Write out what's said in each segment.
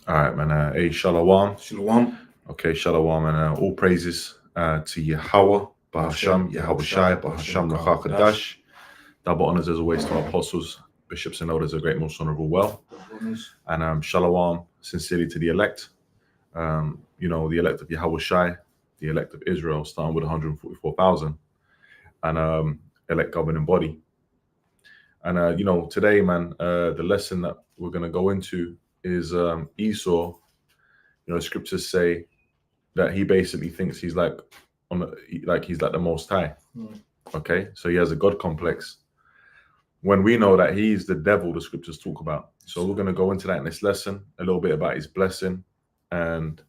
All right, man. Hey, Shalom. Shalom. Okay, Shalom, and all praises to Yahweh, Bahasham, Yahweh Shai, Bahasham, Rachakadash. Double honors as always to our apostles, bishops, and elders, a great, most honorable well. And Shalom, sincerely to the elect. The elect of Yahweh Shai, the elect of Israel, starting with 144,000, and elect governing body. And today, man, the lesson that we're going to go into is Esau. Scriptures say that he basically thinks he's like he's like the Most High. Okay, so he has a God complex. When we know that he's the devil, the scriptures talk about. So we're going to go into that in this lesson, a little bit about his blessing, and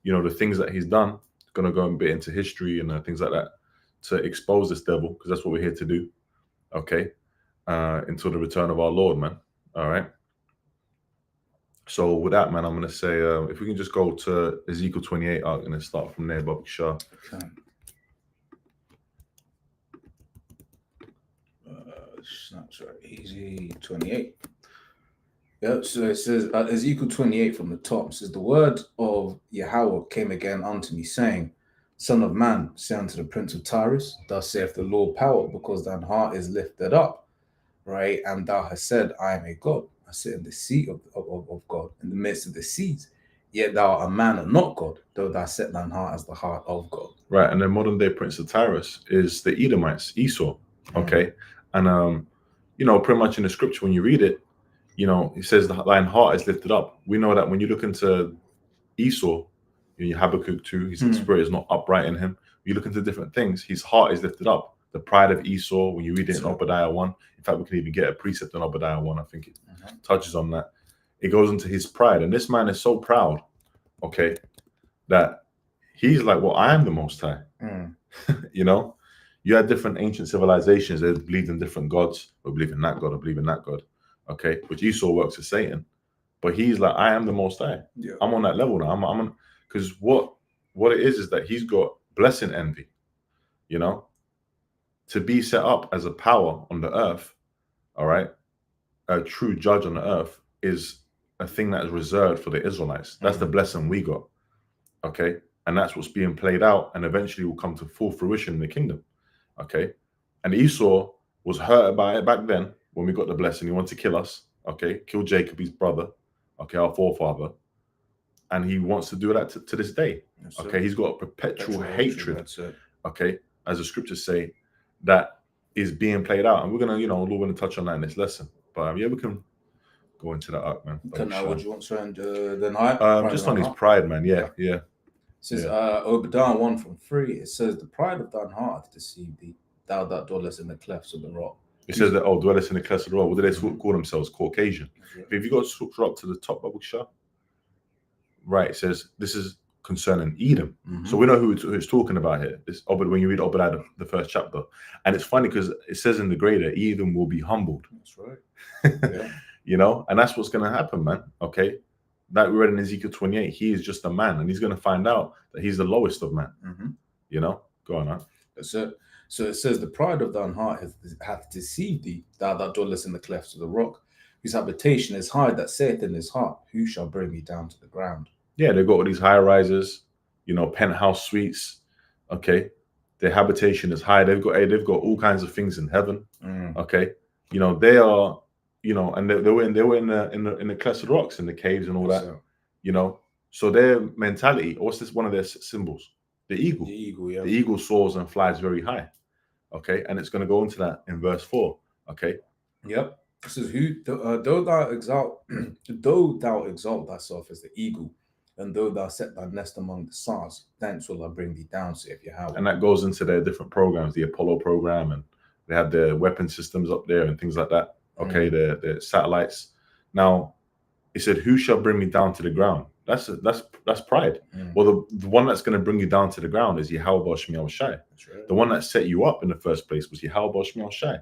the things that he's done. Going to go a bit into history and things like that to expose this devil, because that's what we're here to do. Okay, until the return of our Lord, man. All right. So with that, man, I'm going to say, if we can just go to Ezekiel 28, I'm going to start from there, Bobby Shah. Okay. Snapshot easy 28. Yep, so it says Ezekiel 28 from the top. It says, the word of Yahweh came again unto me, saying, Son of man, say unto the prince of Tyrus, thus saith the Lord power, because thine heart is lifted up, right? And thou hast said, I am a God. I sit in the seat of God, in the midst of the seas. Yet thou art a man and not God, though thou set thine heart as the heart of God. Right, and the modern day prince of Tyrus is the Edomites, Esau. Okay, and pretty much in the scripture when you read it, it says thine heart is lifted up. We know that when you look into Esau, in Habakkuk 2, he said the spirit is not upright in him. You look into different things, his heart is lifted up. The pride of Esau, when you read it in Obadiah 1, in fact, we can even get a precept in Obadiah 1, I think it touches on that. It goes into his pride, and this man is so proud, okay, that he's like, well, I am the Most High. You had different ancient civilizations that believed in different gods, or believe in that God, or believe in that God, okay, which Esau works as Satan. But he's like, I am the Most High. Yeah. I'm on that level now. I'm on, because what it is that he's got blessing envy, to be set up as a power on the earth, all right, a true judge on the earth is a thing that is reserved for the Israelites. That's the blessing we got, okay, and that's what's being played out, and eventually will come to full fruition in the kingdom, okay. And Esau was hurt by it back then when we got the blessing. He wanted to kill us, okay, kill Jacob, his brother, okay, our forefather, and he wants to do that to this day. Yes, okay, he's got a perpetual hatred. Okay, as the scriptures say, that is being played out, and we're gonna, Lord, we're gonna touch on that in this lesson. But yeah, we can go into that up, man. Now, what do you want to end the night? Just on his pride, man. Yeah. It says Obadiah 1:3. It says, the pride of thine heart hath deceived thee, thou that dwellest in the clefts of the rock. It says that, dwellest in the clefts of the rock. What do they call themselves? Caucasian. Right. If you go up to the top, Bubble Shah, right, it says this is concerning Edom. So we know who it's talking about here. This when you read Obadiah, the first chapter. And it's funny because it says in the greater, Edom will be humbled. That's right. Yeah. And that's what's going to happen, man. Okay. That we read in Ezekiel 28, he is just a man, and he's going to find out that he's the lowest of man. Go on, man. That's it. So it says, the pride of thine heart hath deceived thee, thou that dwellest in the clefts of the rock, whose habitation is high, that saith in his heart, who shall bring me down to the ground? Yeah, they've got all these high rises, penthouse suites. Okay, their habitation is high. They've got all kinds of things in heaven. Okay, they are, and they were in the clefts of the rocks, in the caves and all that. So their mentality. What's this? One of their symbols, the eagle. The eagle, yeah. The eagle soars and flies very high. Okay, and it's going to go into that in verse 4. Okay. Yep. This is though thou exalt thyself as the eagle, and though thou set thy nest among the stars, thence will I bring thee down, saith Yahweh. And that goes into their different programs, the Apollo program, and they have their weapon systems up there and things like that. Okay, their satellites. Now, it said, "Who shall bring me down to the ground?" That's pride. Well, the one that's going to bring you down to the ground is Yahweh Shemiel Shai. That's right. The one that set you up in the first place was Yahweh Shemiel Shai.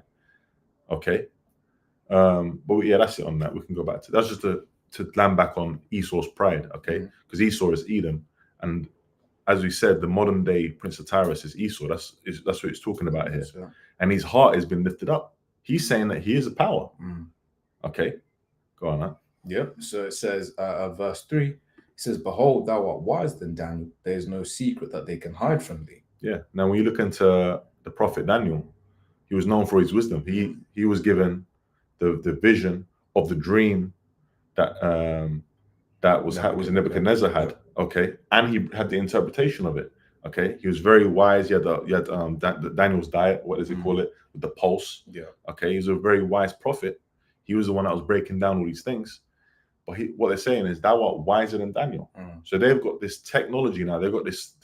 Okay. But yeah, that's it on that. We can go back to that's just to land back on Esau's pride, okay? Because Esau is Edom, and as we said, the modern day Prince of Tyrus is Esau. That's what he's talking about here. Yeah. And his heart has been lifted up. He's saying that he is a power. Okay, go on, man. Yep. So it says, verse 3, it says, "Behold, thou art wiser than Daniel. There is no secret that they can hide from thee." Yeah. Now, when you look into the prophet Daniel, he was known for his wisdom. He was given the vision of the dream that was Nebuchadnezzar had. Okay, and he had the interpretation of it. Okay, he was very wise. He had Daniel's diet. What does he call it? With the pulse. Yeah. Okay, he was a very wise prophet. He was the one that was breaking down all these things. But what they're saying is thou art wiser than Daniel. So they've got this technology now. They've got this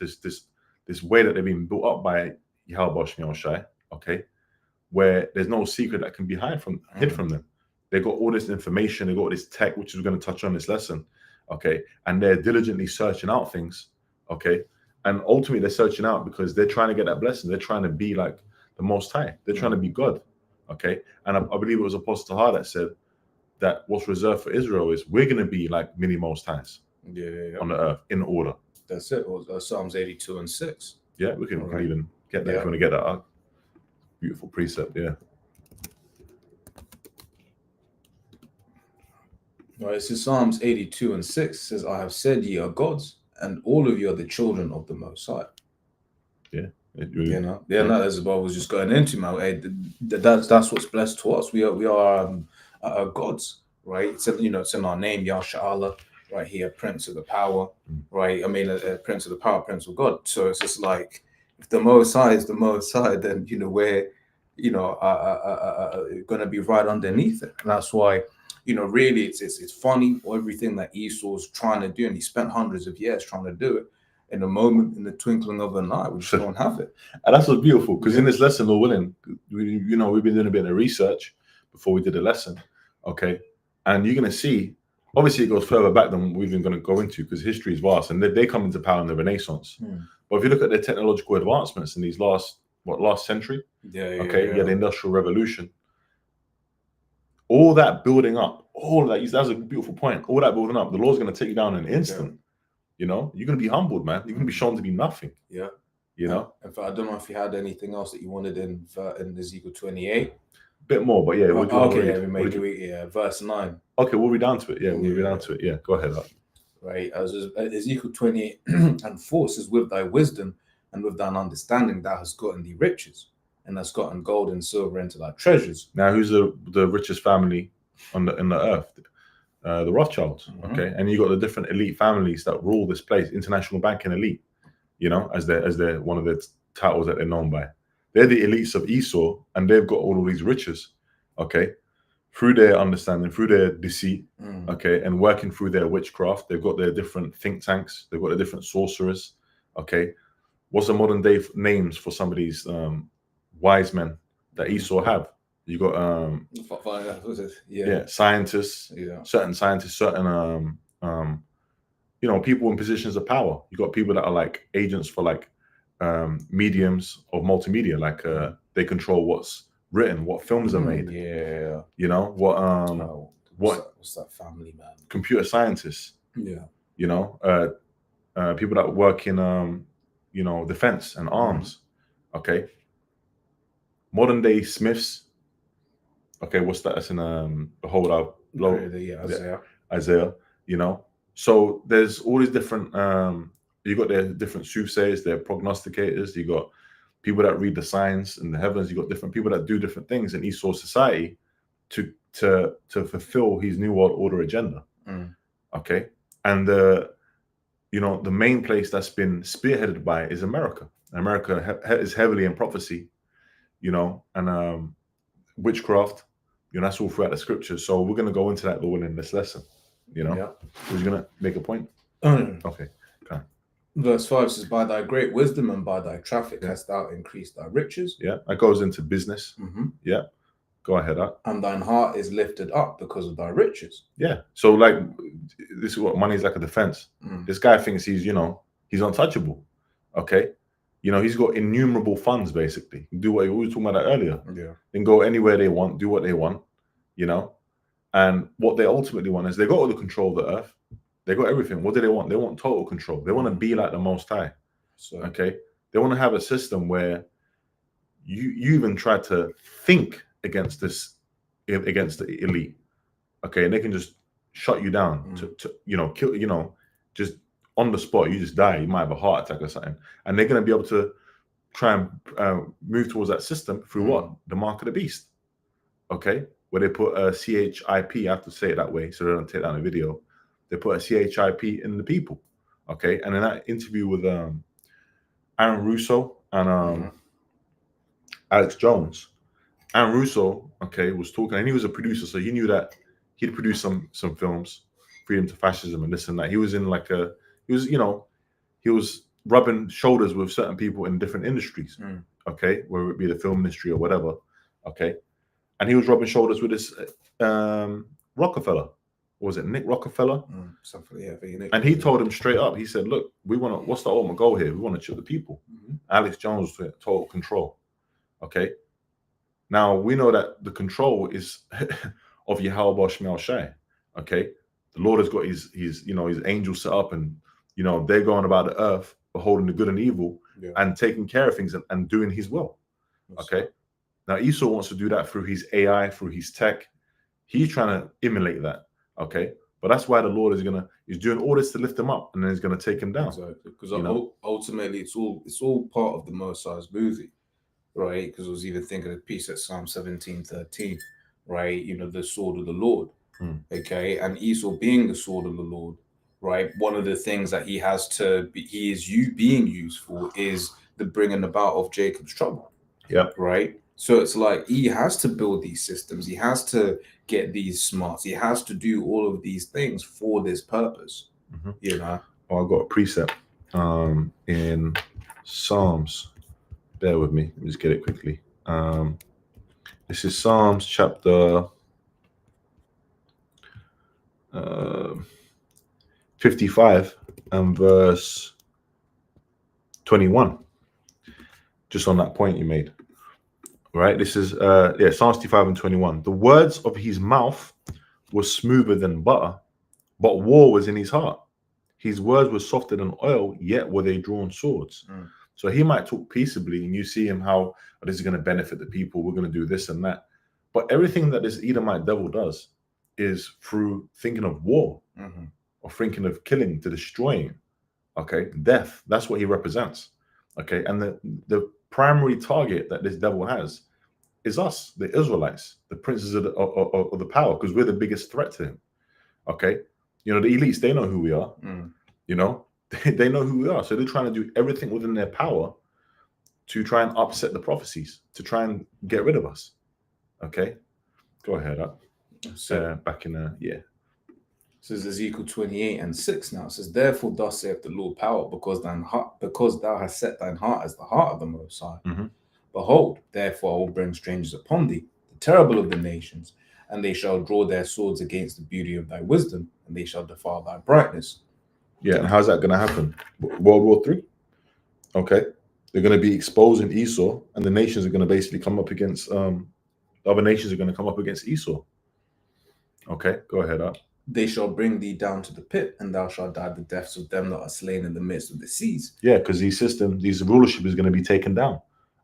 way that they've been built up by Yahweh Shai. Okay, where there's no secret that can be hid from them. They got all this information. They got all this tech, which is going to touch on this lesson. Okay, and they're diligently searching out things. Okay, and ultimately they're searching out because they're trying to get that blessing. They're trying to be like the Most High. They're trying to be God. Okay, and I believe it was Apostle Har that said that what's reserved for Israel is we're going to be like mini Most Highs on the earth in order. That's it. Psalms 82 and 6. Yeah, we can even get that if you want to get that up. Beautiful precept, yeah. Right, so Psalms 82 and 6 says, "I have said ye are gods, and all of you are the children of the Most High." Yeah. No, that's what I was just going into, man. That's what's blessed to us. We are gods, right? It's it's in our name, Yahshua, right here, Prince of the Power, right? I mean, Prince of the Power, Prince of God. So it's just like, if the Most High is the Most High, then we're going to be right underneath it. And that's why, really, it's funny everything that Esau's trying to do, and he spent hundreds of years trying to do it. In a moment, in the twinkling of an eye, we just don't have it. And that's what's beautiful, because in this lesson, Lord willing, we've been doing a bit of research before we did the lesson, okay? And you're going to see, obviously it goes further back than we've been going to go into, because history is vast, and they come into power in the Renaissance. But if you look at the technological advancements in these last century, you had the Industrial Revolution, all that building up, that's a beautiful point, all that building up, the Lord's going to take you down in an instant. You're going to be humbled, man. You're going to be shown to be nothing. Yeah. In fact, I don't know if you had anything else that you wanted in Ezekiel 28. Bit more, but yeah. Verse 9. Okay, we'll read down to it. Yeah, we'll read down to it. Yeah, go ahead. Right. As Ezekiel 28 and 4 says, "With thy wisdom and with thine understanding thou hast gotten thee riches, and hast gotten gold and silver into thy treasures." Now, who's the richest family in the earth? The Rothschilds. Okay, and you got the different elite families that rule this place. International banking elite, as they're one of the titles that they're known by. They're the elites of Esau, and they've got all of these riches, okay, through their understanding, through their deceit, okay, and working through their witchcraft. They've got their different think tanks. They've got their different sorcerers, okay. What's the modern day names for some of these wise men that Esau have? You got scientists, certain scientists, certain people in positions of power. You got people that are like agents for like mediums of multimedia, like they control what's written, what films are made. What's that family, man? Computer scientists. People that work in defense and arms. Okay. Modern day Smiths. Okay, what's that? That's in Isaiah. So there's all these different. You got their different soothsayers, their prognosticators. You got people that read the signs in the heavens. You got different people that do different things in Esau's society to fulfill his new world order agenda. Okay, and the main place that's been spearheaded by is America. America is heavily in prophecy, and witchcraft. That's all throughout the scriptures. So we're going to go into that in this lesson. We're going to make a point. Okay. Verse 5 says, "By thy great wisdom and by thy traffic hast thou increased thy riches." Yeah, that goes into business. Yeah, go ahead. "And thine heart is lifted up because of thy riches." Yeah. So like, this is what money is like a defense. This guy thinks he's untouchable. Okay. He's got innumerable funds, basically. Do what we were talking about that earlier. Yeah. They can go anywhere they want, do what they want, and what they ultimately want is they got all the control of the earth. They got everything. What do they want? They want total control. They want to be like the Most High. Okay. They want to have a system where you even try to think against the elite. Okay. And they can just shut you down, to kill, just on the spot, you just die. You might have a heart attack or something, and they're going to be able to try and move towards that system through what? The mark of the beast. Okay, where they put a CHIP. I have to say it that way so they don't take down the video. They put a CHIP in the people. Okay, and in that interview with Aaron Russo and Alex Jones, Aaron Russo, was talking, and he was a producer, so he knew that he'd produced some films, Freedom to Fascism and this and that. He was in he was rubbing shoulders with certain people in different industries, okay, whether it be the film industry or whatever, okay, and he was rubbing shoulders with this Rockefeller. Was it Nick Rockefeller? Something, yeah. Nick and he told him straight up. He said, "Look, what's the ultimate goal here? We want to chip the people." Alex Jones was total control. Okay. Now we know that the control is of Yahweh Shemel Shai. Okay, the Lord has got his his angels set up, and they're going about the earth, beholding the good and evil, and taking care of things and doing His will. Okay. Now Esau wants to do that through his AI, through his tech. He's trying to emulate that. Okay, but that's why the Lord is doing all this to lift him up, and then He's going to take him down. Exactly, because ultimately it's all part of the Most High's movie, right? Because I was even thinking of the piece at Psalm 17:13, right? The sword of the Lord, okay, and Esau being the sword of the Lord, right? One of the things that he is being used for is the bringing about of Jacob's trouble. Yeah. Right. So it's like he has to build these systems. He has to get these smarts. He has to do all of these things for this purpose. Oh, I got a precept in Psalms. Bear with me. Let me just get it quickly. This is Psalms chapter 55 and verse 21. Just on that point you made. Right? This is Psalms 55 and 21. The words of his mouth were smoother than butter, but war was in his heart. His words were softer than oil, yet were they drawn swords. So he might talk peaceably, and you see him how this is going to benefit the people. We're going to do this and that. But everything that this Edomite devil does is through thinking of war or thinking of killing, to destroying. Okay, death. That's what he represents. Okay, and the primary target that this devil has is us, the Israelites, the princes of the power, because we're the biggest threat to him. Okay, the elites, they know who we are. They know who we are, so they're trying to do everything within their power to try and upset the prophecies, to try and get rid of us. Okay, go ahead up. So back in It says Ezekiel 28:6 now. It says, therefore thus saith the Lord power, because thou hast set thine heart as the heart of the Most High. Behold, therefore I will bring strangers upon thee, the terrible of the nations, and they shall draw their swords against the beauty of thy wisdom, and they shall defile thy brightness. Yeah, and how's that going to happen? World War III. Okay, they're going to be exposing Esau, and the nations are going to basically come up against other nations are going to come up against Esau. Okay, go ahead up. They shall bring thee down to the pit, and thou shalt die the deaths of them that are slain in the midst of the seas. Yeah, because these rulership is going to be taken down,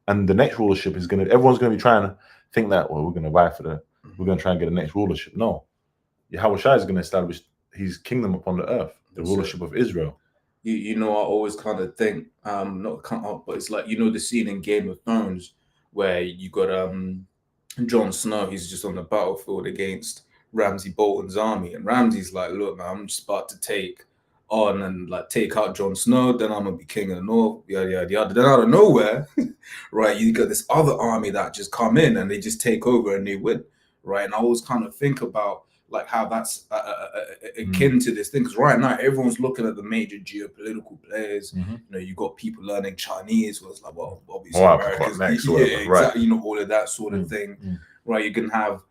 and the next rulership is everyone's going to be trying to think that, well, we're going to vie for we're going to try and get the next rulership. No, Yahweh Shai is going to establish his kingdom upon the earth, the rulership of Israel. I always kind of think, but it's like, the scene in Game of Thrones where you got Jon Snow. He's just on the battlefield against Ramsay Bolton's army, and Ramsay's like, look, man, I'm just about to take on and take out Jon Snow, then I'm gonna be king of the north, yada yada yada. Then out of nowhere, right, you got this other army that just come in and they just take over and they win, right? And I always kind of think about how that's akin to this thing, because right now everyone's looking at the major geopolitical players. You got people learning Chinese, where it's like, well, obviously America's next, exactly, right. All of that sort of thing, right? You can have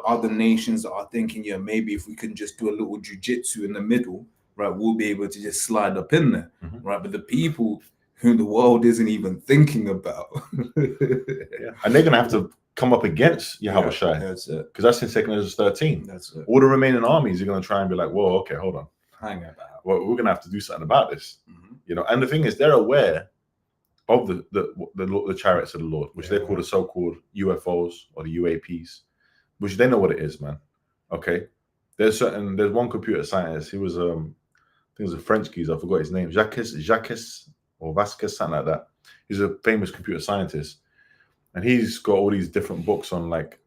other nations that are thinking, maybe if we can just do a little jujitsu in the middle, right, we'll be able to just slide up in there, right? But the people who the world isn't even thinking about, and they're gonna have to come up against Yahweh Shai. That's it. Because that's in 2 Ezra 13. That's it. All the remaining armies are going to try and be like, whoa, okay, hold on. Hang on. Well, we're going to have to do something about this. And the thing is, they're aware of the chariots of the Lord, which they call the so-called UFOs or the UAPs, which they know what it is, man. Okay. there's one computer scientist. He was I think it was a French geezer. I forgot his name. Jacques or Vasquez, something like that. He's a famous computer scientist, and he's got all these different books on like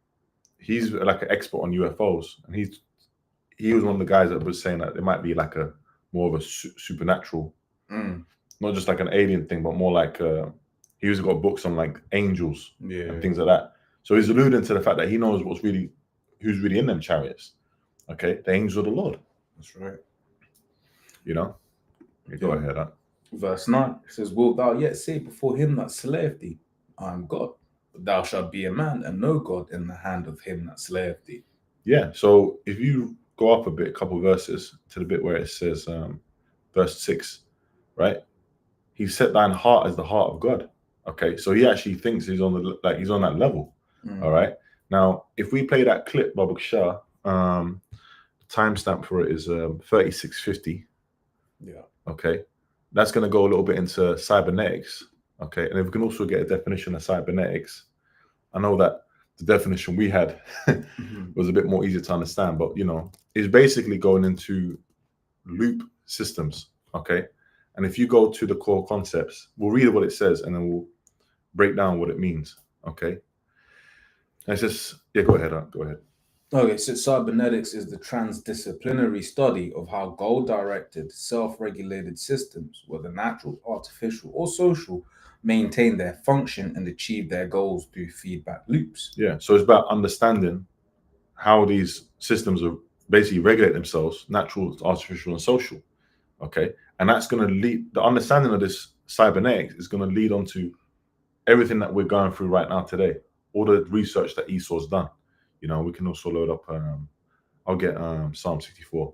he's like an expert on UFOs, and he was one of the guys that was saying that it might be like a more of a supernatural, not just like an alien thing, but more like he was got books on like angels and things like that. So he's alluding to the fact that he knows who's really in them chariots. Okay, the angels of the Lord. That's right. You know, go ahead. Verse 9 it says, "Wilt thou yet say before him that slayeth thee, I am God? But thou shalt be a man and no God in the hand of him that slayeth thee." Yeah. So if you go up a couple verses to the bit where it says, verse 6, right? He set thine heart as the heart of God. Okay, so he actually thinks he's on that level. All right. Now, if we play that clip, Babak Shah, timestamp for it is 36:50. Yeah. Okay, that's going to go a little bit into cybernetics. Okay, and if we can also get a definition of cybernetics, I know that the definition we had was a bit more easy to understand, but it's basically going into loop systems. Okay, and if you go to the core concepts, we'll read what it says and then we'll break down what it means. Okay, and it's just go ahead. Okay, so cybernetics is the transdisciplinary study of how goal-directed, self-regulated systems, whether natural, artificial, or social, maintain their function and achieve their goals through feedback loops. Yeah, so it's about understanding how these systems are basically regulate themselves, natural, artificial, and social. Okay, and that's going to lead, the understanding of this cybernetics is going to lead on to everything that we're going through right now today, all the research that Esau's done. We can also load up, I'll get Psalm 64.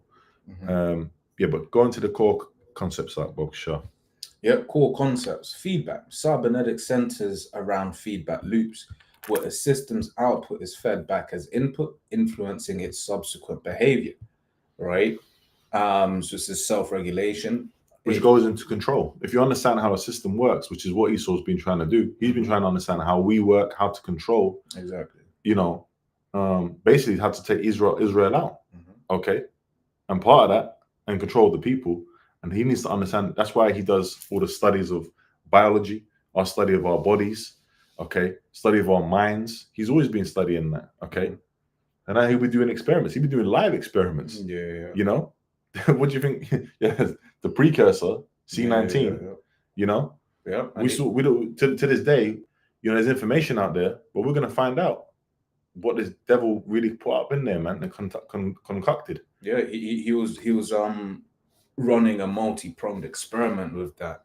But go into the core concepts like Bob Shaw. Yeah, core concepts. Feedback. Cybernetics centers around feedback loops, where a system's output is fed back as input, influencing its subsequent behavior. Right? So this is self-regulation. Which goes into control. If you understand how a system works, which is what Esau's been trying to do, he's been trying to understand how we work, how to control. Exactly. Basically how to take Israel out. Okay. And part of that, and control the people. And he needs to understand, that's why he does all the studies of biology, our study of our bodies, okay, study of our minds. He's always been studying that, okay? And now he'll be doing experiments. He'll be doing live experiments. Yeah. What do you think? The precursor, C19, Yeah. we don't, to this day, there's information out there, but we're going to find out what this devil really put up in there, man, and concocted. Yeah, he was running a multi-pronged experiment with that,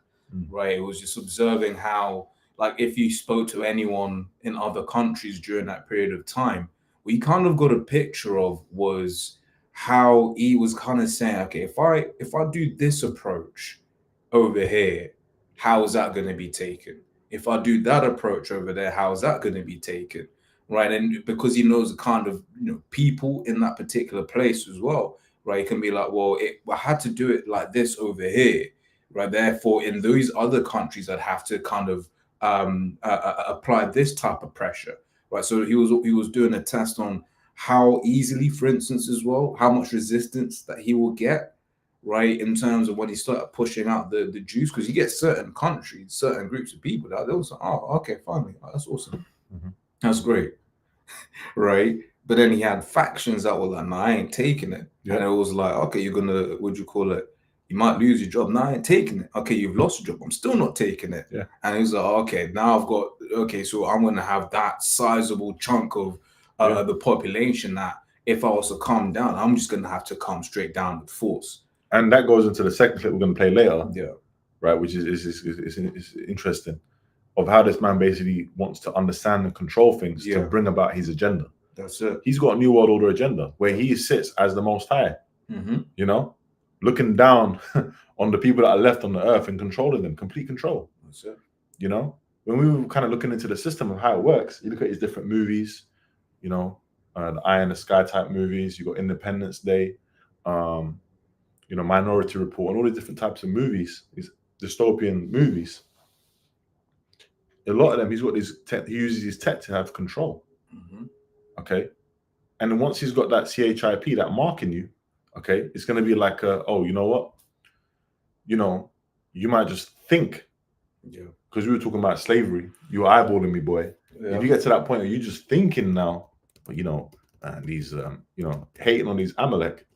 right? It was just observing how, like, if you spoke to anyone in other countries during that period of time, what you kind of got a picture of was how he was kind of saying, okay, if I do this approach over here, how is that going to be taken? If I do that approach over there, how is that going to be taken? Right, and because he knows the kind of people in that particular place as well, right? It can be like, well, I had to do it like this over here, right? Therefore, in those other countries, I'd have to kind of apply this type of pressure, right? So he was doing a test on how easily, for instance, as well, how much resistance that he will get, right, in terms of when he started pushing out the Jews, because you get certain countries, certain groups of people that they'll say, oh, okay, finally, that's awesome, that's great. Right, but then he had factions that were like, "No, I ain't taking it." And it was like, "Okay, you're gonna, what do you call it? You might lose your job. No, I ain't taking it. Okay, you've lost your job. I'm still not taking it." Yeah. And he was like, "Okay, now I've got. Okay, so I'm gonna have that sizable chunk of the population that if I was to calm down, I'm just gonna have to come straight down with force." And that goes into the second clip we're gonna play later. Yeah. Right, which is interesting. Of how this man basically wants to understand and control things to bring about his agenda. That's it. He's got a New World Order agenda where he sits as the Most High, looking down on the people that are left on the earth and controlling them, complete control. That's it. When we were kind of looking into the system of how it works, you look at his different movies, the Eye in the Sky type movies, you got Independence Day, Minority Report, and all these different types of movies, these dystopian movies. A lot of them, he uses his tech to have control. Okay, And then once he's got that CHIP, that mark in you, okay, it's going to be like, oh, you know what? You know, you might just think, because we were talking about slavery. You were eyeballing me, boy. Yeah. If you get to that point where you're just thinking now, but these, hating on these Amalek,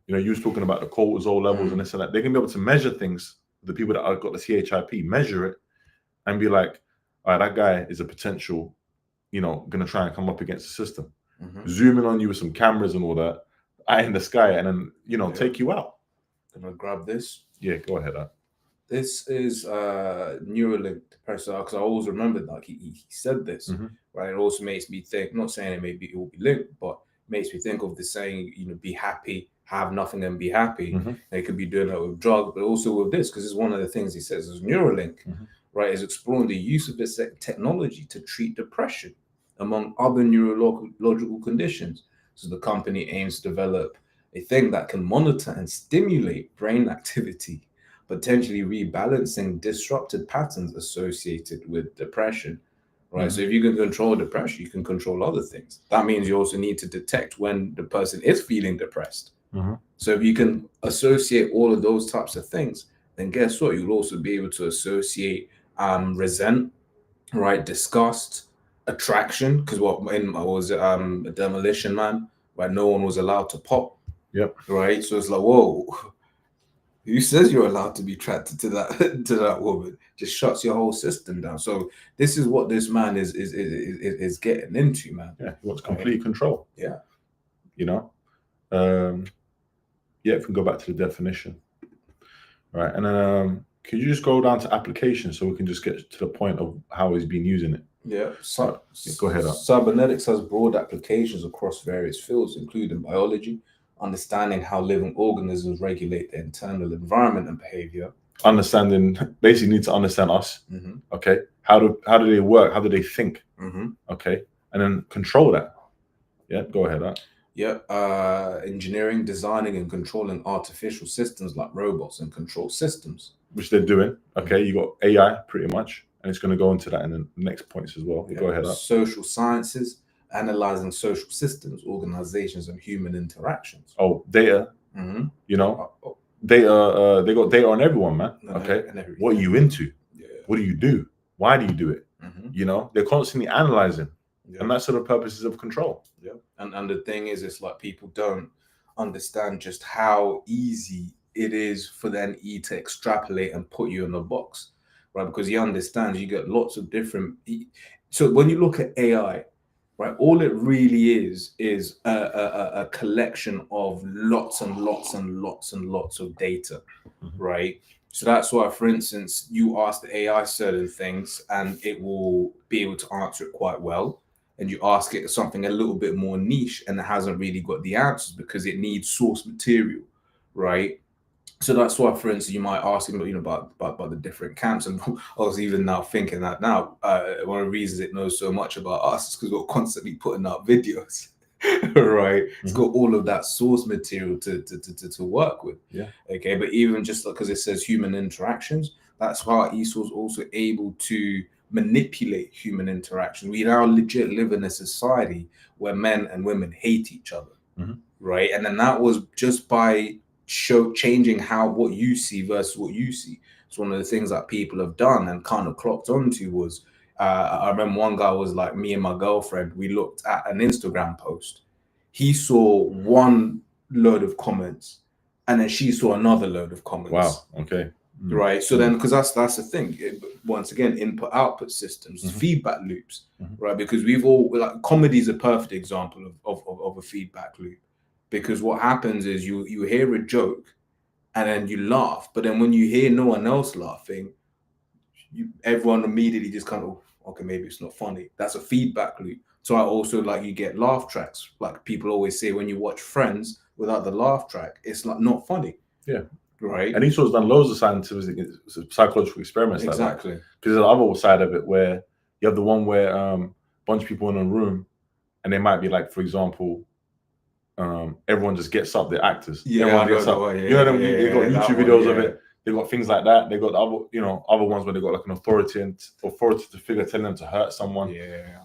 you was talking about the cortisol levels and this and that. They can be able to measure things. The people that have got the CHIP, measure it and be like, all right, that guy is a potential, going to try and come up against the system. Zooming on you with some cameras and all that, eye in the sky, and then, take you out. I'm going to grab this. Yeah, go ahead. This is Neuralink person, because I always remember like he said this, right? It also makes me think, not saying it will be linked, but makes me think of the saying, be happy, have nothing and be happy. They could be doing that with drugs, but also with this, because it's one of the things he says is Neuralink, right, is exploring the use of this technology to treat depression, among other neurological conditions. So the company aims to develop a thing that can monitor and stimulate brain activity, potentially rebalancing disrupted patterns associated with depression, right? So if you can control depression, you can control other things. That means you also need to detect when the person is feeling depressed. So if you can associate all of those types of things, then guess what? You'll also be able to associate resent, right? Disgust, attraction, because a Demolition Man, right? No one was allowed to pop. Yep. Right. So it's like, whoa. Who says you're allowed to be attracted to that woman? Just shuts your whole system down. So this is what this man is getting into, man. Yeah, he wants complete control. Yeah. If we can go back to the definition, right, and then could you just go down to application so we can just get to the point of how he's been using it? Yeah. Go ahead. Cybernetics has broad applications across various fields, including biology, understanding how living organisms regulate their internal environment and behavior. Basically need to understand us. Okay. How do they work? How do they think? Okay. And then control that. Yeah, go ahead. Engineering, designing and controlling artificial systems like robots and control systems. Which they're doing. Okay, you got AI pretty much. And it's going to go into that in the next points as well. Go ahead. Social sciences, analyzing social systems, organizations, and human interactions. Oh, data. Data. They got data on everyone, man. Okay. What are you into? Yeah. What do you do? Why do you do it? They're constantly analyzing. Yeah. And that's sort of purposes of control. Yeah. And the thing is, it's like people don't understand just how easy it is for the NE to extrapolate and put you in a box, right? Because he understands you get lots of different. So when you look at AI, right, all it really is a collection of lots and lots and lots and lots of data, right? So that's why, for instance, you ask the AI certain things and it will be able to answer it quite well. And you ask it something a little bit more niche and it hasn't really got the answers because it needs source material, right? So that's why, for instance, you might ask him, about the different camps. And I was even now thinking that now, one of the reasons it knows so much about us is because we're constantly putting out videos, right? It's got all of that source material to work with. Yeah. Okay. But even just because it says human interactions, that's how Esau's also able to manipulate human interaction. We now legit live in a society where men and women hate each other, right? And then that was just by changing what you see versus what you see. It's one of the things that people have done and kind of clocked onto was, I remember one guy was like, me and my girlfriend, we looked at an Instagram post. He saw one load of comments and then she saw another load of comments. Wow. Okay. Right. So then, because that's the thing, once again, input output systems, feedback loops, right? Because we've all, like, comedy is a perfect example of a feedback loop. Because what happens is you hear a joke and then you laugh, but then when you hear no one else laughing, everyone immediately just kind of, okay, maybe it's not funny. That's a feedback loop. So I also, like, you get laugh tracks. Like people always say, when you watch Friends without the laugh track, it's like not funny. Yeah. Right. And Esau's done loads of scientific, psychological experiments. Exactly. Like that. Because there's the other side of it where you have the one where a bunch of people in a room and they might be like, for example, everyone just gets up, the actors. Yeah, everyone gets up. They got YouTube videos of it. They got things like that. They got the other, other ones where they got like an authoritative figure telling them to hurt someone,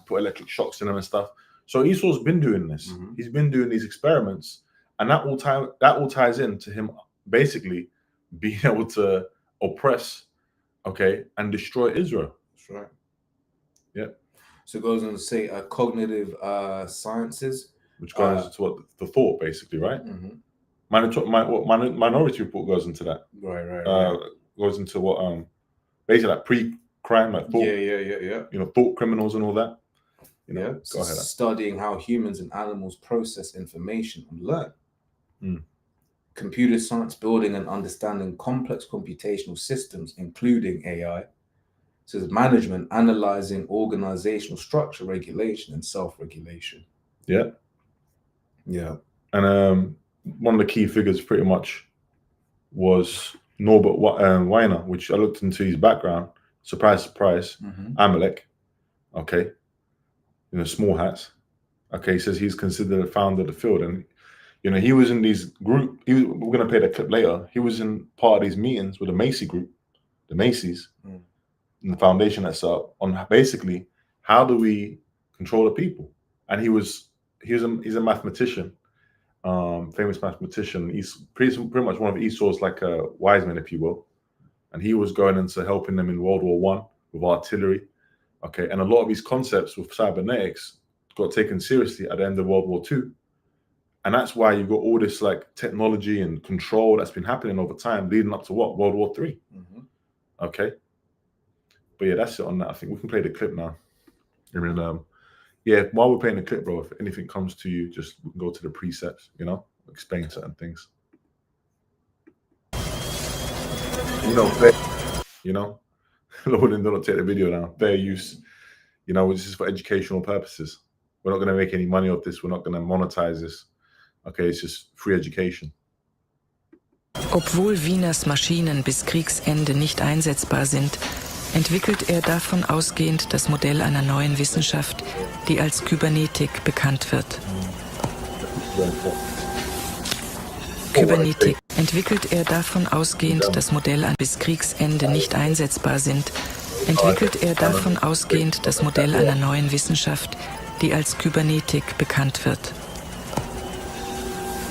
put electric shocks in them and stuff. So Esau's been doing this. Mhm. He's been doing these experiments, and that all ties into him basically being able to oppress, okay, and destroy Israel. That's right. Yeah. So it goes on to say cognitive sciences. Which goes into what the thought, basically, right? Mhm. Minority Report goes into that. Right. Goes into what basically like pre-crime, like thought, Yeah. thought criminals and all that. So Go ahead. studying how humans and animals process information and learn. Mm. Computer science, building and understanding complex computational systems, including AI. So there's management, analyzing organizational structure, regulation, and self-regulation. Yeah. And one of the key figures pretty much was Norbert Weiner, which I looked into his background. Surprise, surprise. Mhm. Amalek. Okay. Small hats. Okay. He says he's considered a founder of the field. And, he was in these group. We're going to play that clip later. He was in part of these meetings with the Macy group, the Macy's, and the foundation that's up on basically how do we control the people. And he's a mathematician. Famous mathematician. He's pretty much one of Esau's like wise men, if you will. And he was going into helping them in World War I with artillery. Okay, and a lot of these concepts with cybernetics got taken seriously at the end of World War II. And that's why you've got all this like technology and control that's been happening over time, leading up to what? World War III. Mhm. Okay. But yeah, that's it on that. I think we can play the clip now. And then, yeah, while we're playing the clip, bro, if anything comes to you, just go to the precepts, explain certain things. Lord, and don't take the video down. Fair use. This is for educational purposes. We're not going to make any money off this. We're not going to monetize this. Okay, it's just free education. Obwohl Wieners Maschinen bis Kriegsende nicht einsetzbar sind, entwickelt er davon ausgehend das Modell einer neuen Wissenschaft, die als Kybernetik bekannt wird. Kybernetik entwickelt er davon ausgehend das Modell an bis Kriegsende nicht einsetzbar sind, entwickelt er davon ausgehend das Modell einer neuen Wissenschaft, die als Kybernetik bekannt wird.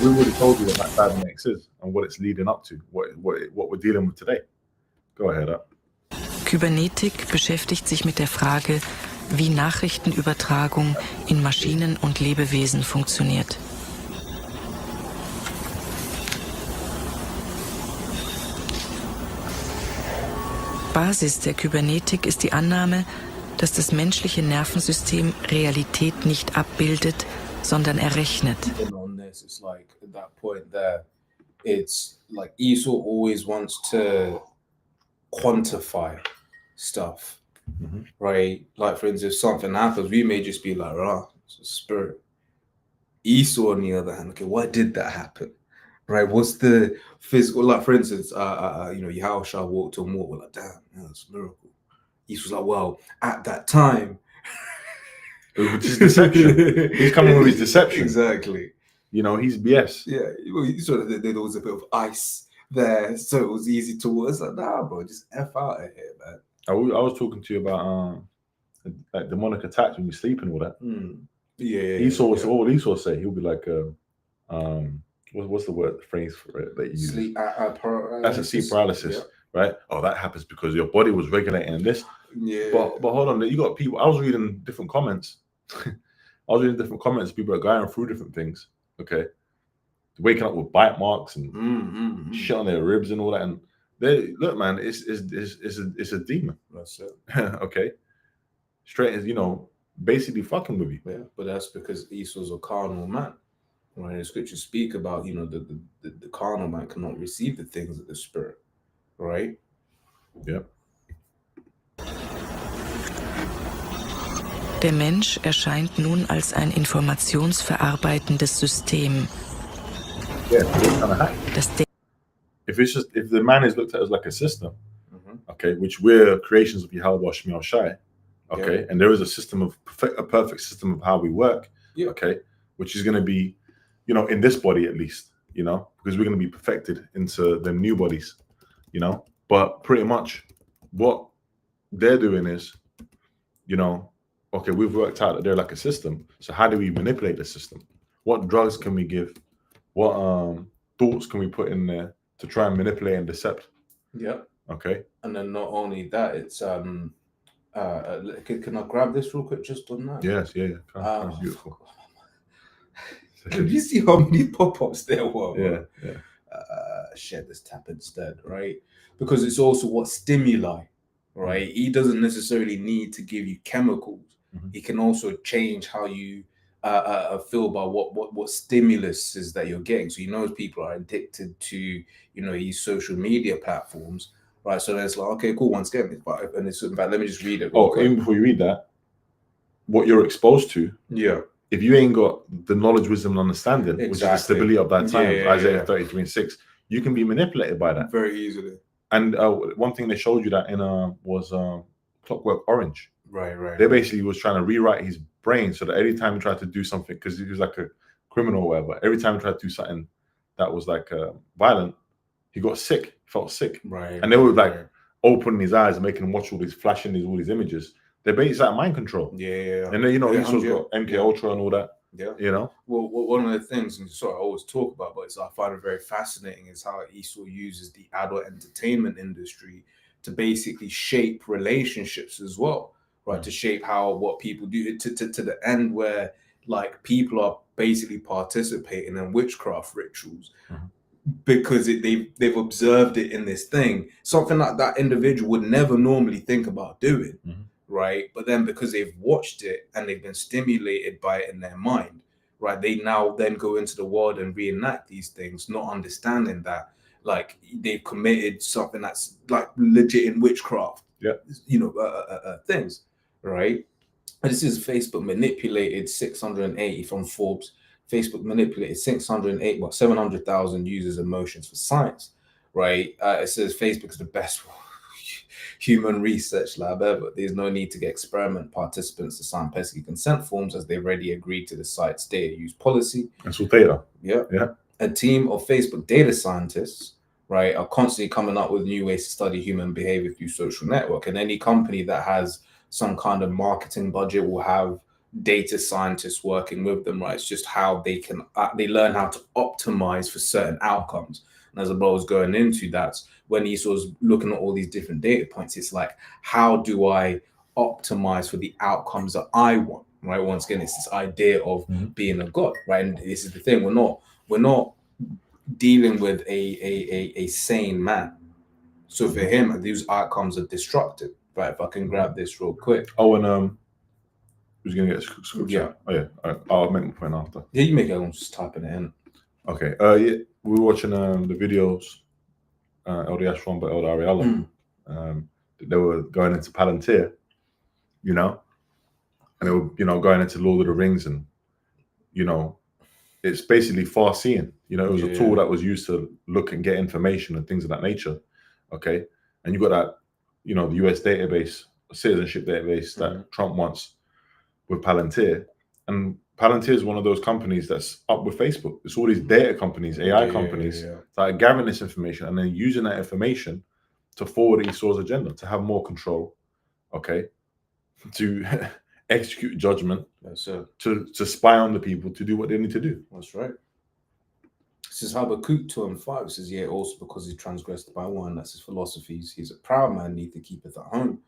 We already told you what cybernetics is and what it's leading up to, what we're dealing with today. Go ahead up. Kybernetik beschäftigt sich mit der Frage, wie Nachrichtenübertragung in Maschinen und Lebewesen funktioniert. Basis der Kybernetik ist die Annahme, dass das menschliche Nervensystem Realität nicht abbildet, sondern errechnet. On this, it's like at that point there, it's like Esau always wants to quantify stuff, right? Like for instance, if something happens, we may just be like, it's a spirit. Esau, on the other hand, okay, why did that happen? Right? What's the physical? Like for instance, Yahushua walked on water. We're like, damn, that's a miracle. Esau's like, well, at that time. Which is deception. He's coming with his deception. Exactly. He's BS. Yeah, you saw that there was a bit of ice there, so it was easy to walk. It's like, nah, bro, just F out of here, man. I was talking to you about like demonic attacks when you sleep and all that. Yeah. Esau, what would Esau say? He'll be like, what's the phrase for it that you use? Sleep paralysis. That's a sleep paralysis, right? Oh, that happens because your body was regulating this. Yeah. But hold on, you got people. I was reading different comments. People are going through different things. Okay, waking up with bite marks and shit on their ribs and all that. And they look, man, it's a demon. That's it. Okay, straight as basically fucking with you. Yeah, but that's because Esau's a carnal man. Right? The scriptures speak about the carnal man cannot receive the things of the spirit. Right? Yeah. Der Mensch erscheint nun als ein informationsverarbeitendes System. Yeah, kind of hack. Das If the man is looked at as like a system, okay, which we're creations of Yahweh Shemiel Shai, okay, and there is a perfect system of how we work, okay, which is going to be, in this body at least, because we're going to be perfected into the new bodies, but pretty much what they're doing is, okay, we've worked out that they're like a system. So how do we manipulate the system? What drugs can we give? What thoughts can we put in there to try and manipulate and decept? Yeah. Okay. And then not only that, it's can I grab this real quick just on that? Yes, yeah. Kind of beautiful. Did you see how many pop-ups there were? Yeah, yeah. Share this tab instead, right? Because it's also what stimuli, right? He doesn't necessarily need to give you chemicals. He can also change how you feel about what stimulus is that you're getting. So he knows people are addicted to these social media platforms, right? So then it's like, okay, cool. Once again, and it's in fact, let me just read it. Even before you read that, what you're exposed to. Yeah. If you ain't got the knowledge, wisdom, and understanding, which is the stability of that time, Isaiah 33:6, you can be manipulated by that very easily. And one thing they showed you that in was Clockwork Orange. Right. They basically was trying to rewrite his brain so that every time he tried to do something, because he was like a criminal or whatever, every time he tried to do something that was like violent, he got sick, felt sick. Right. And they were like opening his eyes and making him watch all these, flashing all these images. They're basically like mind control. Yeah. And then, Esau's got MK Ultra and all that. Yeah. Well, one of the things, and I always talk about, but I find it very fascinating, is how Esau uses the adult entertainment industry to basically shape relationships as well, right? To shape what people do to the end where like people are basically participating in witchcraft rituals. Because they've observed it in this thing, something like that individual would never normally think about doing. Right, but then because they've watched it and they've been stimulated by it in their mind, right, they now then go into the world and reenact these things, not understanding that like they've committed something that's like legit in witchcraft. Things, right? And this is Facebook manipulated 680 from Forbes. Facebook manipulated 700,000 users' emotions for science, right? It says Facebook's the best human research lab ever. There's no need to get experiment participants to sign pesky consent forms as they've already agreed to the site's data use policy. That's all data. Yeah. A team of Facebook data scientists, right, are constantly coming up with new ways to study human behavior through social network. And any company that has some kind of marketing budget will have data scientists working with them, right? It's just how they learn how to optimize for certain outcomes. And as the bro was going into that, when Esau's looking at all these different data points, it's like, how do I optimize for the outcomes that I want, right? Once again, it's this idea of being a god, right? And this is the thing, we're not dealing with a sane man. So for him, these outcomes are destructive, right? If I can grab this real quick. Oh, and who's gonna get scripture? Yeah. Oh yeah. I'll make my point after. Yeah, you make it. I'm just typing it in. Okay. Yeah, we were watching the videos. Elder Ashron, but Elder Ariella. They were going into Palantir, and they were, going into Lord of the Rings, and it's basically far seeing. It was a tool that was used to look and get information and things of that nature. Okay, and you got that, the US database, citizenship database that Trump wants with Palantir, and Palantir is one of those companies that's up with Facebook. It's all these data companies, AI companies that are gathering this information and then using that information to forward Esau's agenda, to have more control, okay, to execute judgment, to spy on the people, to do what they need to do. That's right. This is Habakkuk 2:5. It says, also because he transgressed by one, that's his philosophies. He's a proud man, neither keepeth at home,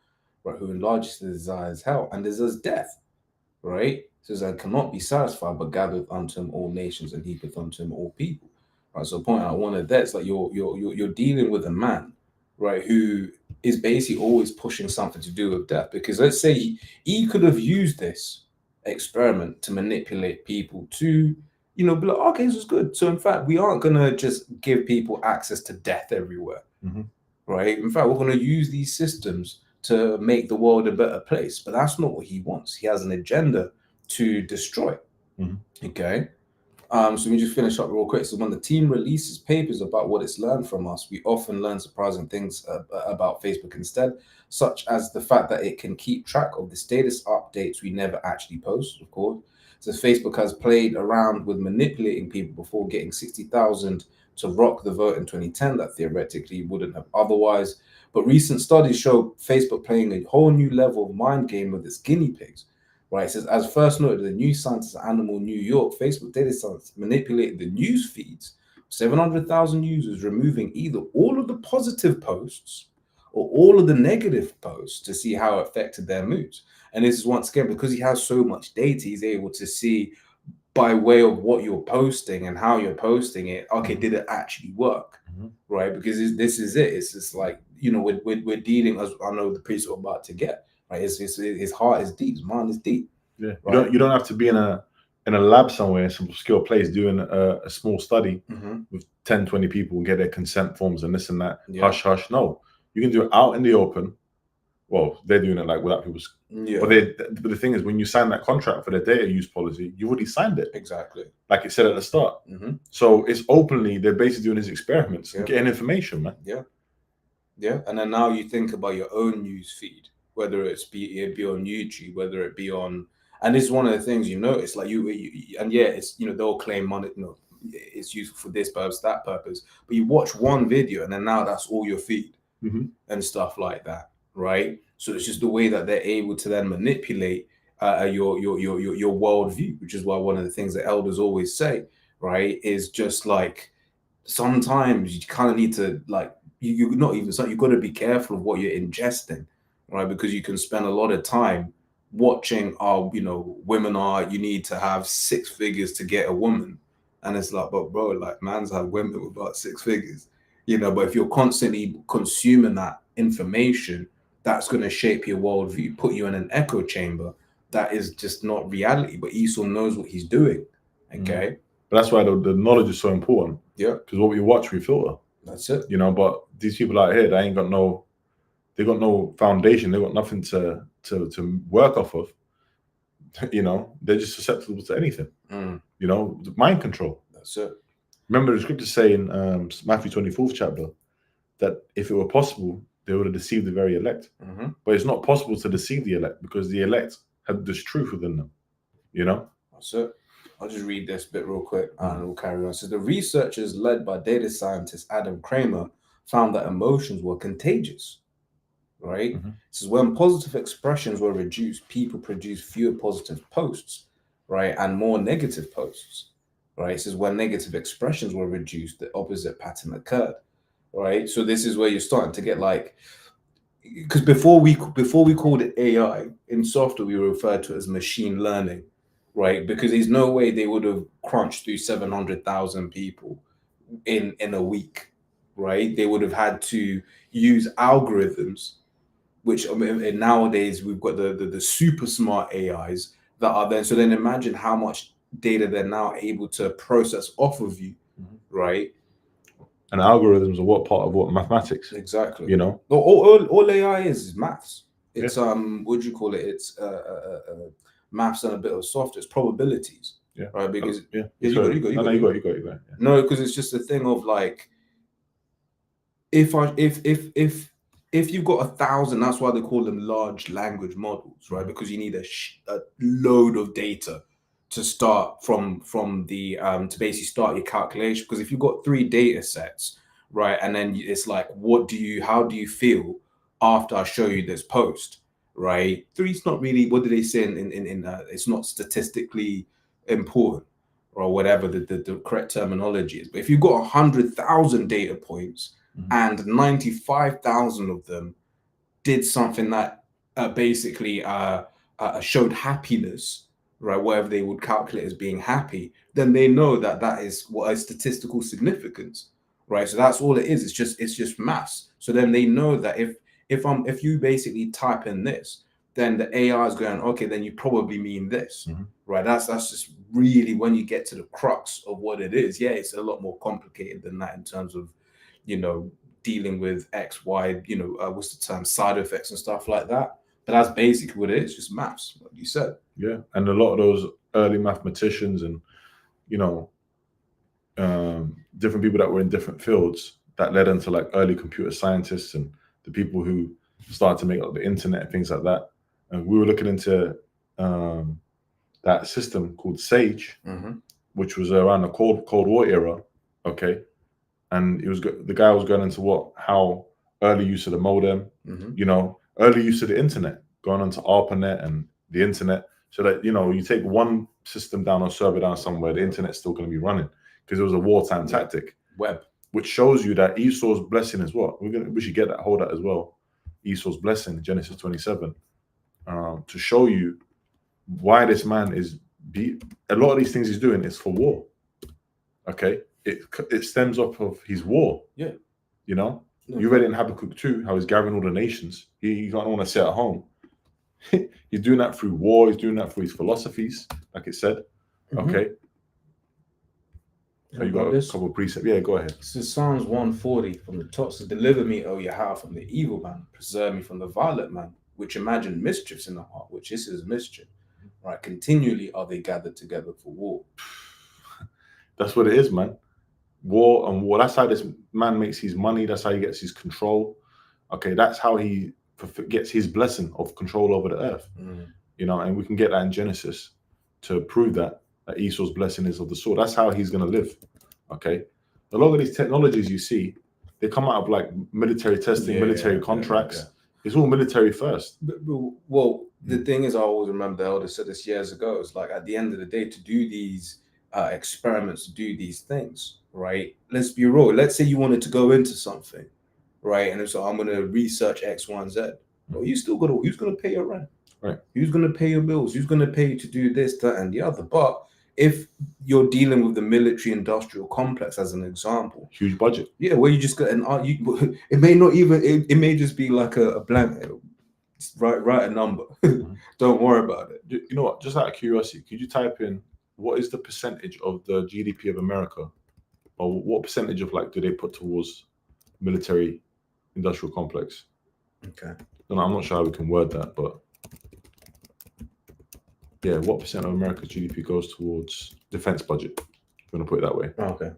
right? Who enlarges his desires hell and desires death, right? It says, I cannot be satisfied, but gathereth unto him all nations and heapeth unto him all people. Right. So point out one of that's like you're dealing with a man, right, who is basically always pushing something to do with death. Because let's say he could have used this experiment to manipulate people to, be like, okay, this is good. So in fact, we aren't gonna just give people access to death everywhere. Right. In fact, we're gonna use these systems to make the world a better place. But that's not what he wants. He has an agenda to destroy. Okay. So let me just finish up real quick. So when the team releases papers about what it's learned from us, we often learn surprising things about Facebook instead, such as the fact that it can keep track of the status updates we never actually post, of course. So Facebook has played around with manipulating people before getting 60,000 to rock the vote in 2010 that theoretically wouldn't have otherwise. But recent studies show Facebook playing a whole new level of mind game with its guinea pigs. right? It says, as first noted, the news scientist at Animal New York, Facebook data science manipulated the news feeds. 700,000 users, removing either all of the positive posts or all of the negative posts to see how it affected their moods. And this is once again because he has so much data, he's able to see by way of what you're posting and how you're posting it. Okay, did it actually work? Right? Because this is it. It's just like, you know, we're dealing, as I know the priest are about to get. Right? His heart is deep, his mind is deep. Yeah, right? you don't have to be in a lab somewhere in some obscure place doing a small study with 10, 20 people and get their consent forms and this and that. Yeah. Hush, hush. No, you can do it out in the open. Well, they're doing it like without people's. Yeah. But the thing is, when you sign that contract for the data use policy, you already signed it. Exactly. Like it said at the start. So it's openly, they're basically doing these experiments and getting information, man. Yeah. Yeah. And then now you think about your own news feed, whether it be on YouTube, whether it be on, and this is one of the things you notice, like you and yeah, it's, you know, they'll claim money, you know, it's useful for this purpose, that purpose, but you watch one video and then now that's all your feed and stuff like that, right? So it's just the way that they're able to then manipulate your worldview, which is why one of the things that elders always say, right, is just like sometimes you kind of need to like you're not even so you've got to be careful of what you're ingesting, right? Because you can spend a lot of time watching you know, women are, you need to have 6 figures to get a woman, and it's like, but bro, like man's had women with about 6 figures, you know. But if you're constantly consuming that information, that's going to shape your worldview, put you in an echo chamber that is just not reality. But Esau knows what he's doing. Okay. But that's why the knowledge is so important. Yeah. Because what we watch, we filter. That's it. You know, but these people out here, they got no foundation. They got nothing to work off of. You know, they're just susceptible to anything. You know, mind control. That's it. Remember the scriptures say in Matthew 24th chapter that if it were possible, they would have deceived the very elect. But it's not possible to deceive the elect because the elect have this truth within them. You know? That's it. I'll just read this bit real quick and we'll carry on. So the researchers led by data scientist Adam Kramer found that emotions were contagious, right? This is when positive expressions were reduced, people produced fewer positive posts, right? And more negative posts, right? This is when negative expressions were reduced, the opposite pattern occurred, right? So this is where you're starting to get like, because before we called it AI, in software we referred to it as machine learning, right? Because there's no way they would have crunched through 700,000 people in a week, right? They would have had to use algorithms, which I mean, nowadays we've got the super smart AIs that are then. So then imagine how much data they're now able to process off of you, right? And algorithms are what part of what mathematics? Exactly. You know, all AI is maths. It's what do you call it? It's maths and a bit of software. It's probabilities. Yeah. Right. Because you got. Yeah. No, because it's just a thing of like, if you've got 1,000, that's why they call them large language models, right? Because you need a load of data to start from the to basically start your calculation. Because if you've got 3 data sets, right, and then it's like, how do you feel after I show you this post, right? 3's not really, what do they say in it's not statistically important or whatever the correct terminology is. But if you've got 100,000 data points and 95,000 of them did something that basically showed happiness, right, whatever they would calculate as being happy, then they know that that is what is statistical significance, right? So that's all it is. It's just maths. So then they know that if you basically type in this, then the AI is going, okay, then you probably mean this, right? That's just really when you get to the crux of what it is. Yeah, it's a lot more complicated than that in terms of, you know, dealing with X, Y, you know, what's the term, side effects and stuff like that. But that's basically what it is, just maths, like you said. Yeah, and a lot of those early mathematicians and, you know, different people that were in different fields that led into like early computer scientists and the people who started to make like the internet and things like that. And we were looking into that system called Sage, which was around the Cold War era. Okay. And it was the guy was going into how early use of the modem, you know, early use of the internet, going onto ARPANET and the internet. So that, you take one system down or server down somewhere, the internet's still going to be running because it was a wartime tactic. Web. Which shows you that Esau's blessing is what? We should get that, hold that as well. Esau's blessing, Genesis 27, to show you why this man is a lot of these things he's doing is for war. Okay, it stems off of his war. Yeah, you read it in Habakkuk 2, how he's gathering all the nations. He don't want to sit at home. He's doing that through war. He's doing that through his philosophies, like it said. Okay. So you got a couple of precepts. Yeah, go ahead. This is Psalms 140 from the top. So deliver me, O Yahweh, from the evil man. Preserve me from the violent man, which imagine mischiefs in the heart, which this is mischief. Right? Continually are they gathered together for war. That's what it is, man. War and war. That's how this man makes his money. That's how he gets his control. Okay, that's how he gets his blessing of control over the earth. And we can get that in Genesis to prove that Esau's blessing is of the sword. That's how he's going to live. Okay, a lot of these technologies you see, they come out of like military testing, military contracts. Yeah. It's all military first. Well, the thing is, I always remember the elder said this years ago. It's like at the end of the day, to do these experiments, to do these things, right? Let's be real. Let's say you wanted to go into something, right? And so I'm going to research X, Y, and Z. Well, who's going to pay your rent? Right. Who's going to pay your bills? Who's going to pay you to do this, that, and the other? But if you're dealing with the military industrial complex as an example, huge budget. Yeah, where you just got it may not even, it may just be like a blank, write a number. Don't worry about it. You know what? Just out of curiosity, could you type in what is the percentage of the GDP of America, or what percentage of do they put towards military industrial complex? Okay. I'm not sure how we can word that, but yeah, what percent of America's GDP goes towards defense budget? If you want to put it that way. Oh, okay.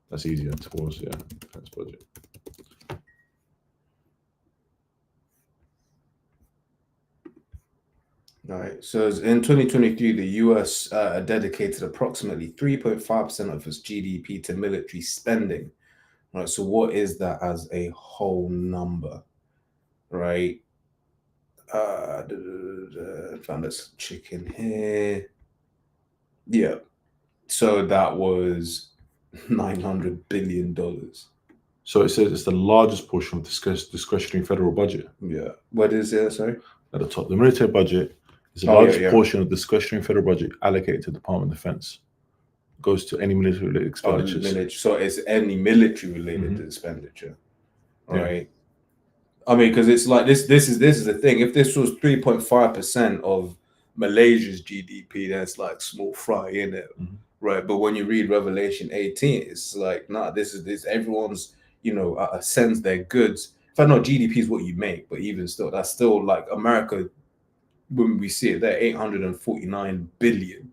That's easier, towards defense budget. All right. So in 2023, the US dedicated approximately 3.5% of its GDP to military spending. Right. So what is that as a whole number? Right. Found this chicken here. Yeah. So that was $900 billion. So it says it's the largest portion of discretionary federal budget. Yeah. What is it? Sorry. At the top, the military budget is the largest portion of discretionary federal budget allocated to the Department of Defense. Goes to any military-related expenditures. So it's any military-related expenditure, right? I mean, because it's like this is the thing. If this was 3.5% of Malaysia's GDP, then it's like small fry in it, right? But when you read Revelation 18, it's like, nah, this everyone's, sends their goods. In fact, no, GDP is what you make, but even still, that's still like America. When we see it, they're 849 billion.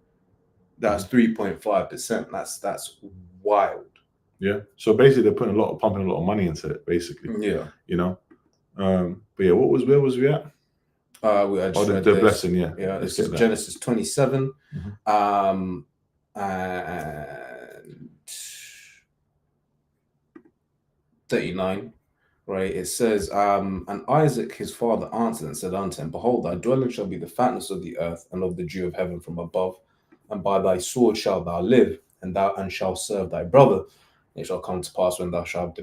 That's 3.5%. That's wild. Yeah. So basically, they're pumping a lot of money into it. Basically. Yeah. But yeah, where was we at? The blessing. Yeah. Yeah. This is Genesis 27. And 39. Right, it says, and Isaac his father answered and said unto him, behold, thy dwelling shall be the fatness of the earth and of the dew of heaven from above, and by thy sword shalt thou live, and shalt serve thy brother. It shall come to pass when thou shalt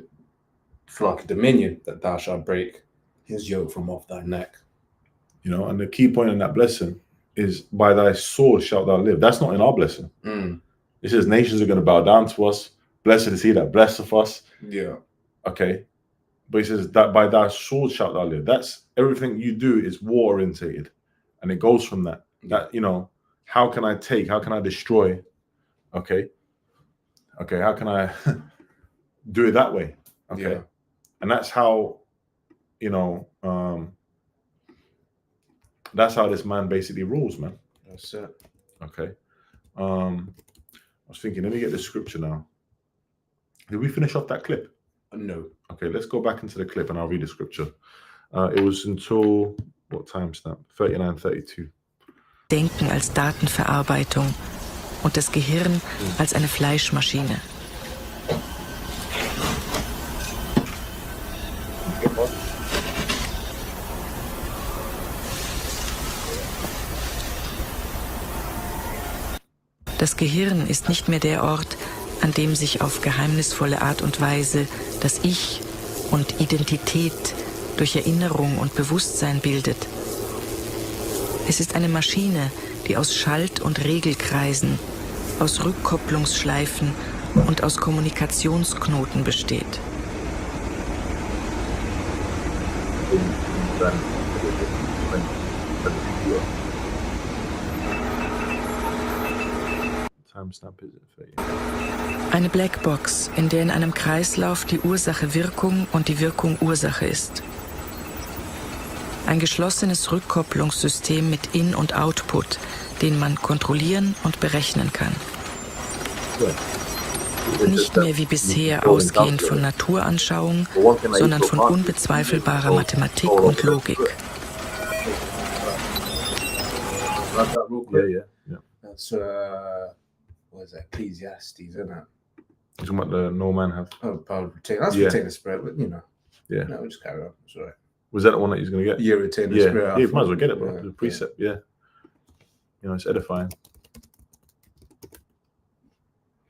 flock dominion, that thou shalt break his yoke from off thy neck. And the key point in that blessing is by thy sword shalt thou live. That's not in our blessing. It says nations are going to bow down to us. Blessed is he that blesseth us. Yeah. Okay. But he says that by thy sword shalt thou live. That's everything you do is war orientated. And it goes from that. That, how can I take? How can I destroy? Okay. How can I do it that way? Okay. Yeah. And that's how, that's how this man basically rules, man. That's it. Okay. I was thinking, let me get the scripture now. Did we finish off that clip? No. Okay, let's go back into the clip and I'll read the scripture. It was until, what timestamp? 39:32. Denken als Datenverarbeitung und das Gehirn als eine Fleischmaschine. Das Gehirn ist nicht mehr der Ort, an dem sich auf geheimnisvolle Art und Weise das Ich und Identität durch Erinnerung und Bewusstsein bildet. Es ist eine Maschine, die aus Schalt- und Regelkreisen, aus Rückkopplungsschleifen und aus Kommunikationsknoten besteht. Eine Blackbox, in der in einem Kreislauf die Ursache Wirkung und die Wirkung Ursache ist. Ein geschlossenes Rückkopplungssystem mit In- und Output, den man kontrollieren und berechnen kann. Nicht mehr wie bisher ausgehend von Naturanschauung, sondern von unbezweifelbarer Mathematik und Logik. That's what is that? Ecclesiastes, isn't it? You're talking about the no man have. Oh, power of retain. That's Yeah. retain the spirit, but you know. Yeah. No, we'll just carry on. It's all right. Was that the one that he's going to get? Yeah, retain the Yeah, spirit. yeah, I you might as thought. well get it, bro. Yeah, The precept, yeah. You know, it's edifying.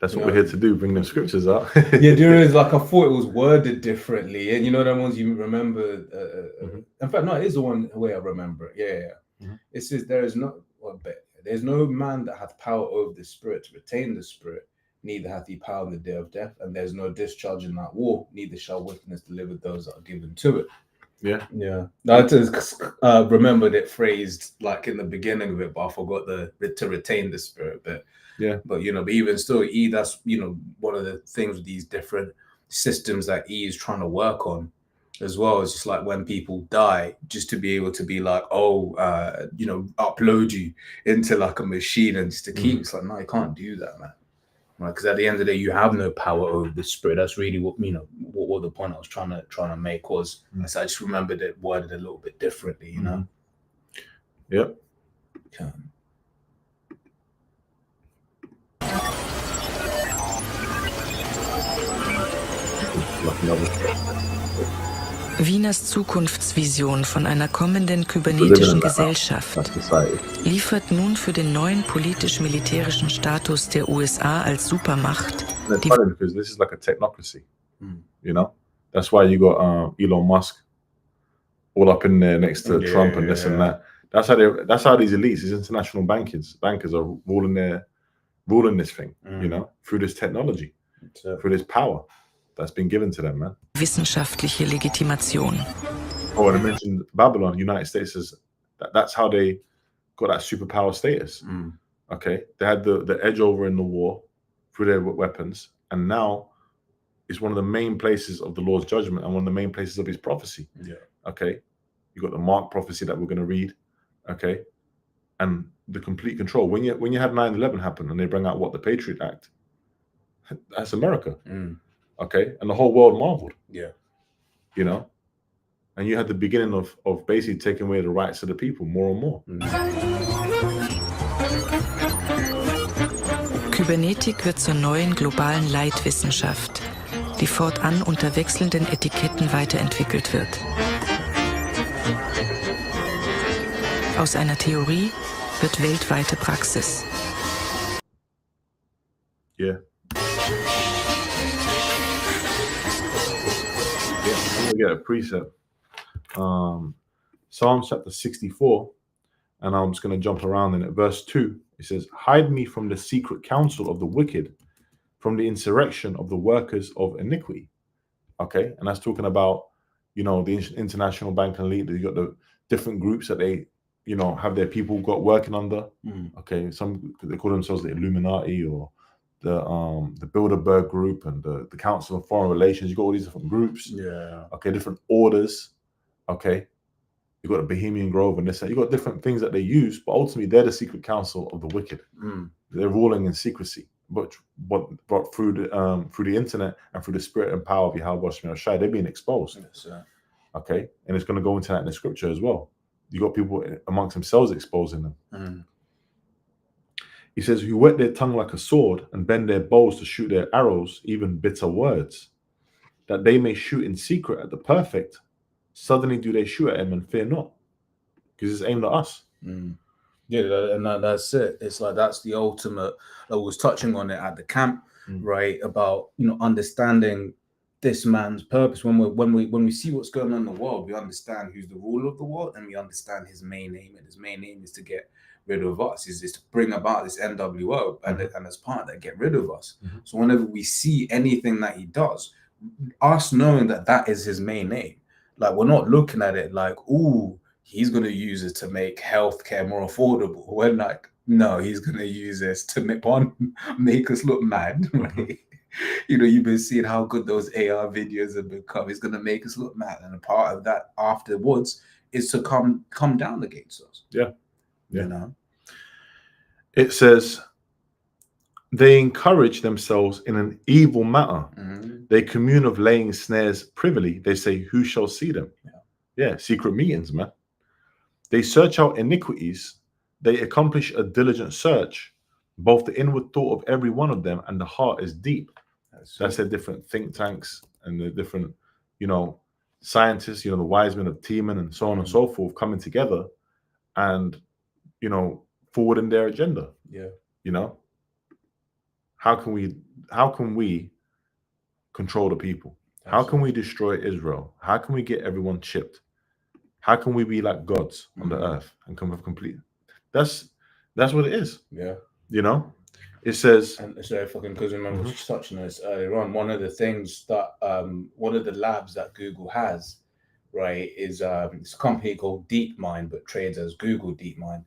That's what Yeah. we're here to do, bring them scriptures out. Yeah, there is like I thought it was worded differently, and you know the ones you remember. In fact, no, it is the one way I remember it. Yeah. Mhm. It says there's no man that hath power over the spirit to retain the spirit, neither hath he power in the day of death, and there's no discharge in that war, neither shall wickedness deliver those that are given to it. Yeah. I just remembered it phrased like in the beginning of it, but I forgot to retain the spirit bit. Yeah. But but even still, that's one of the things with these different systems that is trying to work on as well. It's just like when people die, just to be able to be like, upload you into like a machine and just to keep. It's like, no, you can't do that, man. Right? Because at the end of the day, you have no power over the spirit. That's really what the point I was trying to make was. So I just remembered it worded a little bit differently, you know. Yep. Okay. Wieners Zukunftsvision von einer kommenden kybernetischen Gesellschaft liefert nun für den neuen politisch-militärischen Status der USA als Supermacht It's funny because this is like a technocracy, you know. That's why you got Elon Musk all up in there next to Trump and this and that. That's how these elites, these international bankers are ruling this thing, you know, through this technology, through this power that's been given to them, man. wissenschaftliche Legitimation. Oh, and I mentioned Babylon, United States that's how they got that superpower status. Okay, they had the edge over in the war through their weapons, and now it's one of the main places of the Lord's judgment and one of the main places of his prophecy. Yeah. Okay, you got the Mark prophecy that we're going to read. Okay, and the complete control. When you had 9/11 happen and they bring out the Patriot Act, that's America. Okay, and the whole world marveled. Yeah. You know, and you had the beginning of basically taking away the rights of the people more and more. Kybernetik wird zur neuen globalen Leitwissenschaft, die fortan unter wechselnden Etiketten weiterentwickelt wird. Aus einer Theorie wird weltweite Praxis. Yeah. I'm gonna get a precept. Psalms chapter 64, and I'm just going to jump around in it. Verse 2, it says, "Hide me from the secret counsel of the wicked, from the insurrection of the workers of iniquity." Okay, and that's talking about, the international bank and elite. You got the different groups that they, have their people got working under. Okay, some they call themselves the Illuminati or the Bilderberg group and the Council of Foreign Relations. You got all these different groups. Yeah. Okay, different orders. Okay, you got the Bohemian Grove and this. You got different things that they use, but ultimately they're the secret council of the wicked. They're ruling in secrecy, but through the internet and through the spirit and power of Yahweh Shemel Shai, they're being exposed. Yes, okay, and it's going to go into that in the scripture as well. You got people amongst themselves exposing them. He says, "Who whet their tongue like a sword and bend their bows to shoot their arrows, even bitter words, that they may shoot in secret at the perfect. Suddenly do they shoot at him and fear not," because it's aimed at us. Yeah, and that's it. It's like that's the ultimate. I was touching on it at the camp, right? About understanding this man's purpose. When we see what's going on in the world, we understand who's the ruler of the world, and we understand his main aim. And his main aim is to get rid of us. Is to bring about this NWO, and as part of that, get rid of us. So whenever we see anything that he does, us knowing that that is his main aim, like we're not looking at it like, ooh, he's going to use it to make healthcare more affordable. We're like, no, he's going to use this to make us look mad, right? You've been seeing how good those AR videos have become. It's going to make us look mad, and a part of that afterwards is to come down against us. Yeah. It says they encourage themselves in an evil matter. They commune of laying snares privily. They say, who shall see them? Yeah, secret meetings, man. They search out iniquities. They accomplish a diligent search. Both the inward thought of every one of them and the heart is deep. That's the different think tanks and the different, scientists, the wise men of Teeman and so on and so forth coming together and, forwarding their agenda. Yeah. How can we control the people? How can we destroy Israel? How can we get everyone chipped? How can we be like gods on the earth and come with complete? That's what it is. Yeah. It says. And sorry, because remember I was touching on this earlier on. One of the things that one of the labs that Google has, right, is it's a company called DeepMind, but trades as Google DeepMind.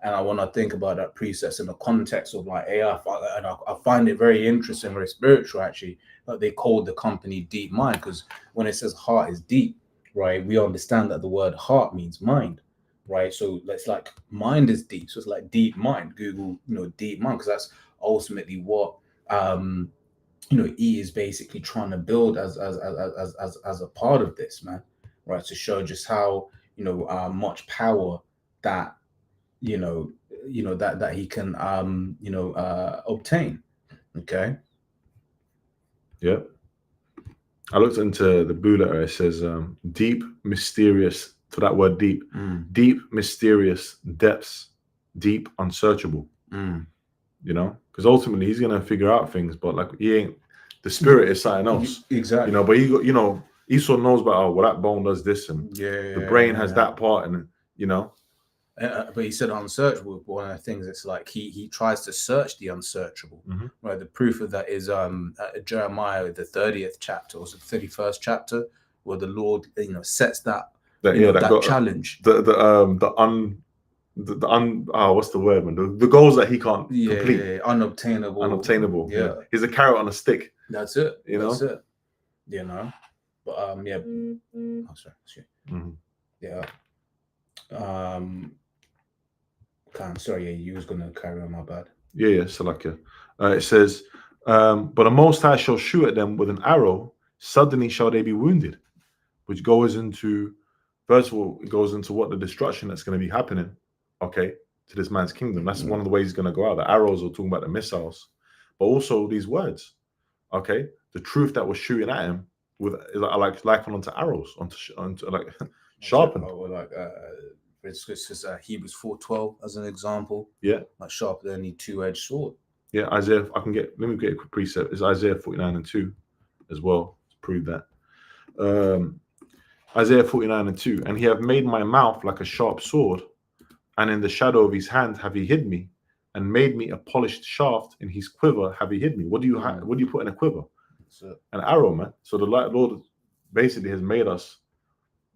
And I want to think about that process in the context of like AI, and I find it very interesting, very spiritual actually, that they called the company DeepMind, because when it says heart is deep, right, we understand that the word heart means mind, right? So it's like mind is deep, so it's like deep mind. Google, deep mind, because that's ultimately what E is basically trying to build as a part of this, man, right? To show just how much power that that he can obtain. Okay. Yeah. I looked into the Blue Letter. It says deep, mysterious. To that word deep, deep, mysterious, depths, deep, unsearchable. Because ultimately he's gonna figure out things, but like he ain't. The spirit is something else. Exactly. But he got, Esau knows about that bone does this, and the brain has that part, and but he said unsearchable. One of the things, it's like he tries to search the unsearchable. Right. The proof of that is Jeremiah, the 30th chapter, or the 31st chapter, where the Lord sets that challenge. What's the word, man? The goals that he can't complete. Yeah, unobtainable. Yeah. He's a carrot on a stick. That's it. That's it. But oh, sorry. Yeah. Sorry, you was gonna carry on, my bad. Yeah, Salakia. It says, but the Most High shall shoot at them with an arrow, suddenly shall they be wounded, which goes into, first of all, it goes into what the destruction that's going to be happening, okay, to this man's kingdom. That's one of the ways he's going to go out. The arrows are talking about the missiles, but also these words, okay, the truth that was shooting at him with like onto arrows, onto like sharpened. Or like it's Hebrews 4:12 as an example. Yeah, like sharper than any two-edged sword. Yeah, Isaiah. Let me get a quick precept. It's Isaiah 49:2 as well to prove that. Isaiah 49:2, and he have made my mouth like a sharp sword, and in the shadow of his hand have he hid me, and made me a polished shaft in his quiver have he hid me. What do you put in a quiver? An arrow, man. So the Lord basically has made us.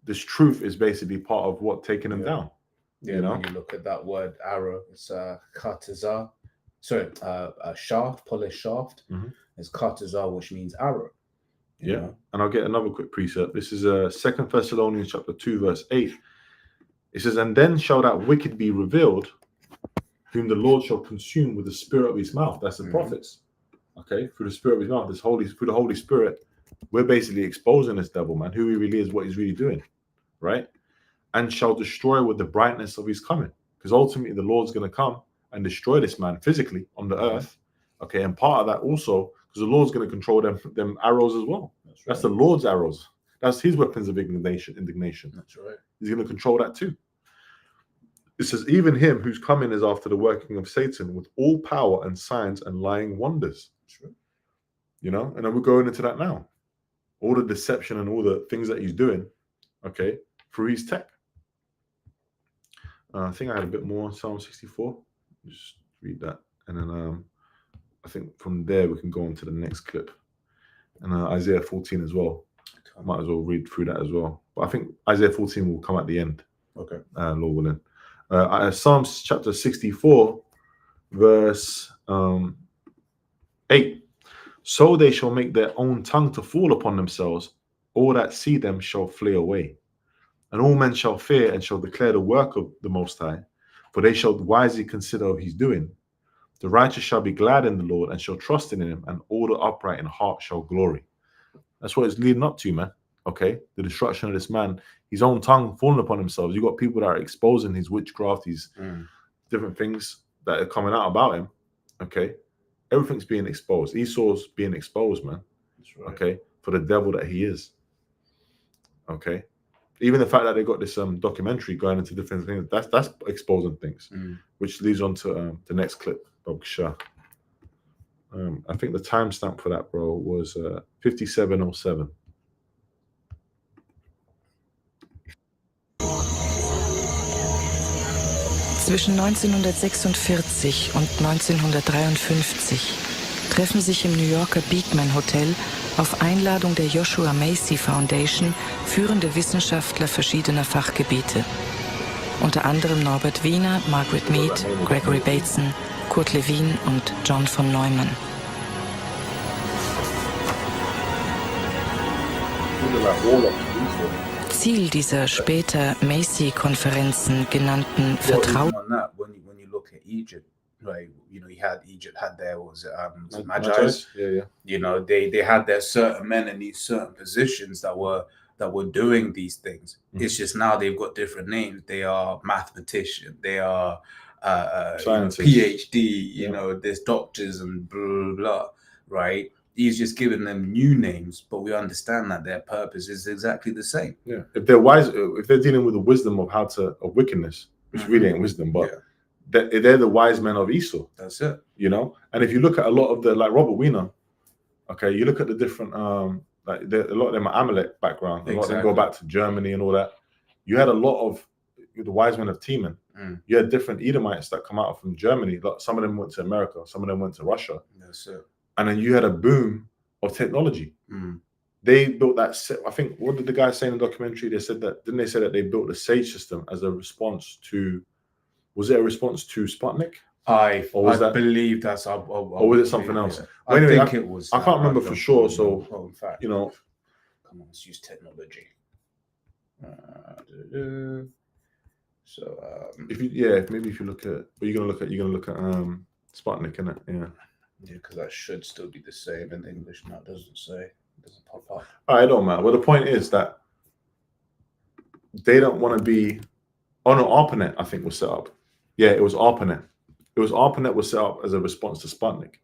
This truth is basically part of what taking him down. Yeah, when you look at that word arrow, it's katazah. Sorry, a shaft, polished shaft. It's katazah, which means arrow. Yeah, and I'll get another quick precept. This is 2 Thessalonians chapter 2, verse 8. It says, and then shall that wicked be revealed, whom the Lord shall consume with the spirit of his mouth. That's the prophets. Okay, through the spirit of his mouth, through the Holy Spirit, we're basically exposing this devil, man, who he really is, what he's really doing, right? And shall destroy with the brightness of his coming. Because ultimately the Lord's going to come and destroy this man physically on the earth. Okay, and part of that also, because the Lord's going to control them arrows as well. That's the Lord's arrows. That's his weapons of indignation. That's right. He's going to control that too. It says, even him whose coming is after the working of Satan with all power and signs and lying wonders. Sure. You know, and then we're going into that now. All the deception and all the things that he's doing, okay, through his tech. I think I had a bit more on Psalm 64. Just read that. And then I think from there we can go on to the next clip. And Isaiah 14 as well. Might as well read through that as well. But I think Isaiah 14 will come at the end. Okay. Lord willing. Psalms chapter 64, verse 8. So they shall make their own tongue to fall upon themselves. All that see them shall flee away. And all men shall fear and shall declare the work of the Most High. For they shall wisely consider of his doing. The righteous shall be glad in the Lord and shall trust in him. And all the upright in heart shall glory. That's what it's leading up to, man. Okay, the destruction of this man, his own tongue falling upon himself. You got people that are exposing his witchcraft, these different things that are coming out about him. Okay, everything's being exposed. Esau's being exposed, man. That's right. Okay, for the devil that he is. Okay, even the fact that they got this documentary going into different things, that's exposing things, which leads on to the next clip, Bob Shah. I think the timestamp for that, bro, was 57:07. Zwischen 1946 und 1953 treffen sich im New Yorker Beekman Hotel auf Einladung der Joshua Macy Foundation führende Wissenschaftler verschiedener Fachgebiete. Unter anderem Norbert Wiener, Margaret Mead, Gregory Bateson, Kurt Lewin und John von Neumann. Ziel dieser später Macy-Konferenzen genannten Vertrauen. When you look at Egypt, right? You know, Egypt had their Magi's. Yeah. You know, they had their certain men in these certain positions that were doing these things. It's just now they've got different names. They are mathematician. They are PhD. You know, there's doctors and blah blah blah. Right? He's just giving them new names, but we understand that their purpose is exactly the same. Yeah. If they're wise, if they're dealing with the wisdom of of wickedness, which really ain't wisdom, but they're the wise men of Esau. That's it. You know, and if you look at a lot of the, like Robert Wiener, okay, you look at the different like a lot of them are Amalek background. A lot of them go back to Germany and all that. You had a lot of the wise men of Teman. You had different Edomites that come out from Germany. Some of them went to America. Some of them went to Russia. That's it. And then you had a boom of technology. They built that. I think, what did the guy say in the documentary? They said that, didn't they say that they built the SAGE system as a response to, was it a response to Sputnik? I believe that's, or was it something else? Well, I anyway, think it was. I can't remember for sure. So, in fact, you know, come on, let's use technology. So, maybe if you look at, but you're gonna look at Sputnik, innit? Yeah. Yeah, because that should still be the same in English. No, it doesn't say. It doesn't pop up. I don't matter. Well, the point is that they don't want to be. Oh no, ARPANET I think was set up. Yeah, it was ARPANET. ARPANET was set up as a response to Sputnik.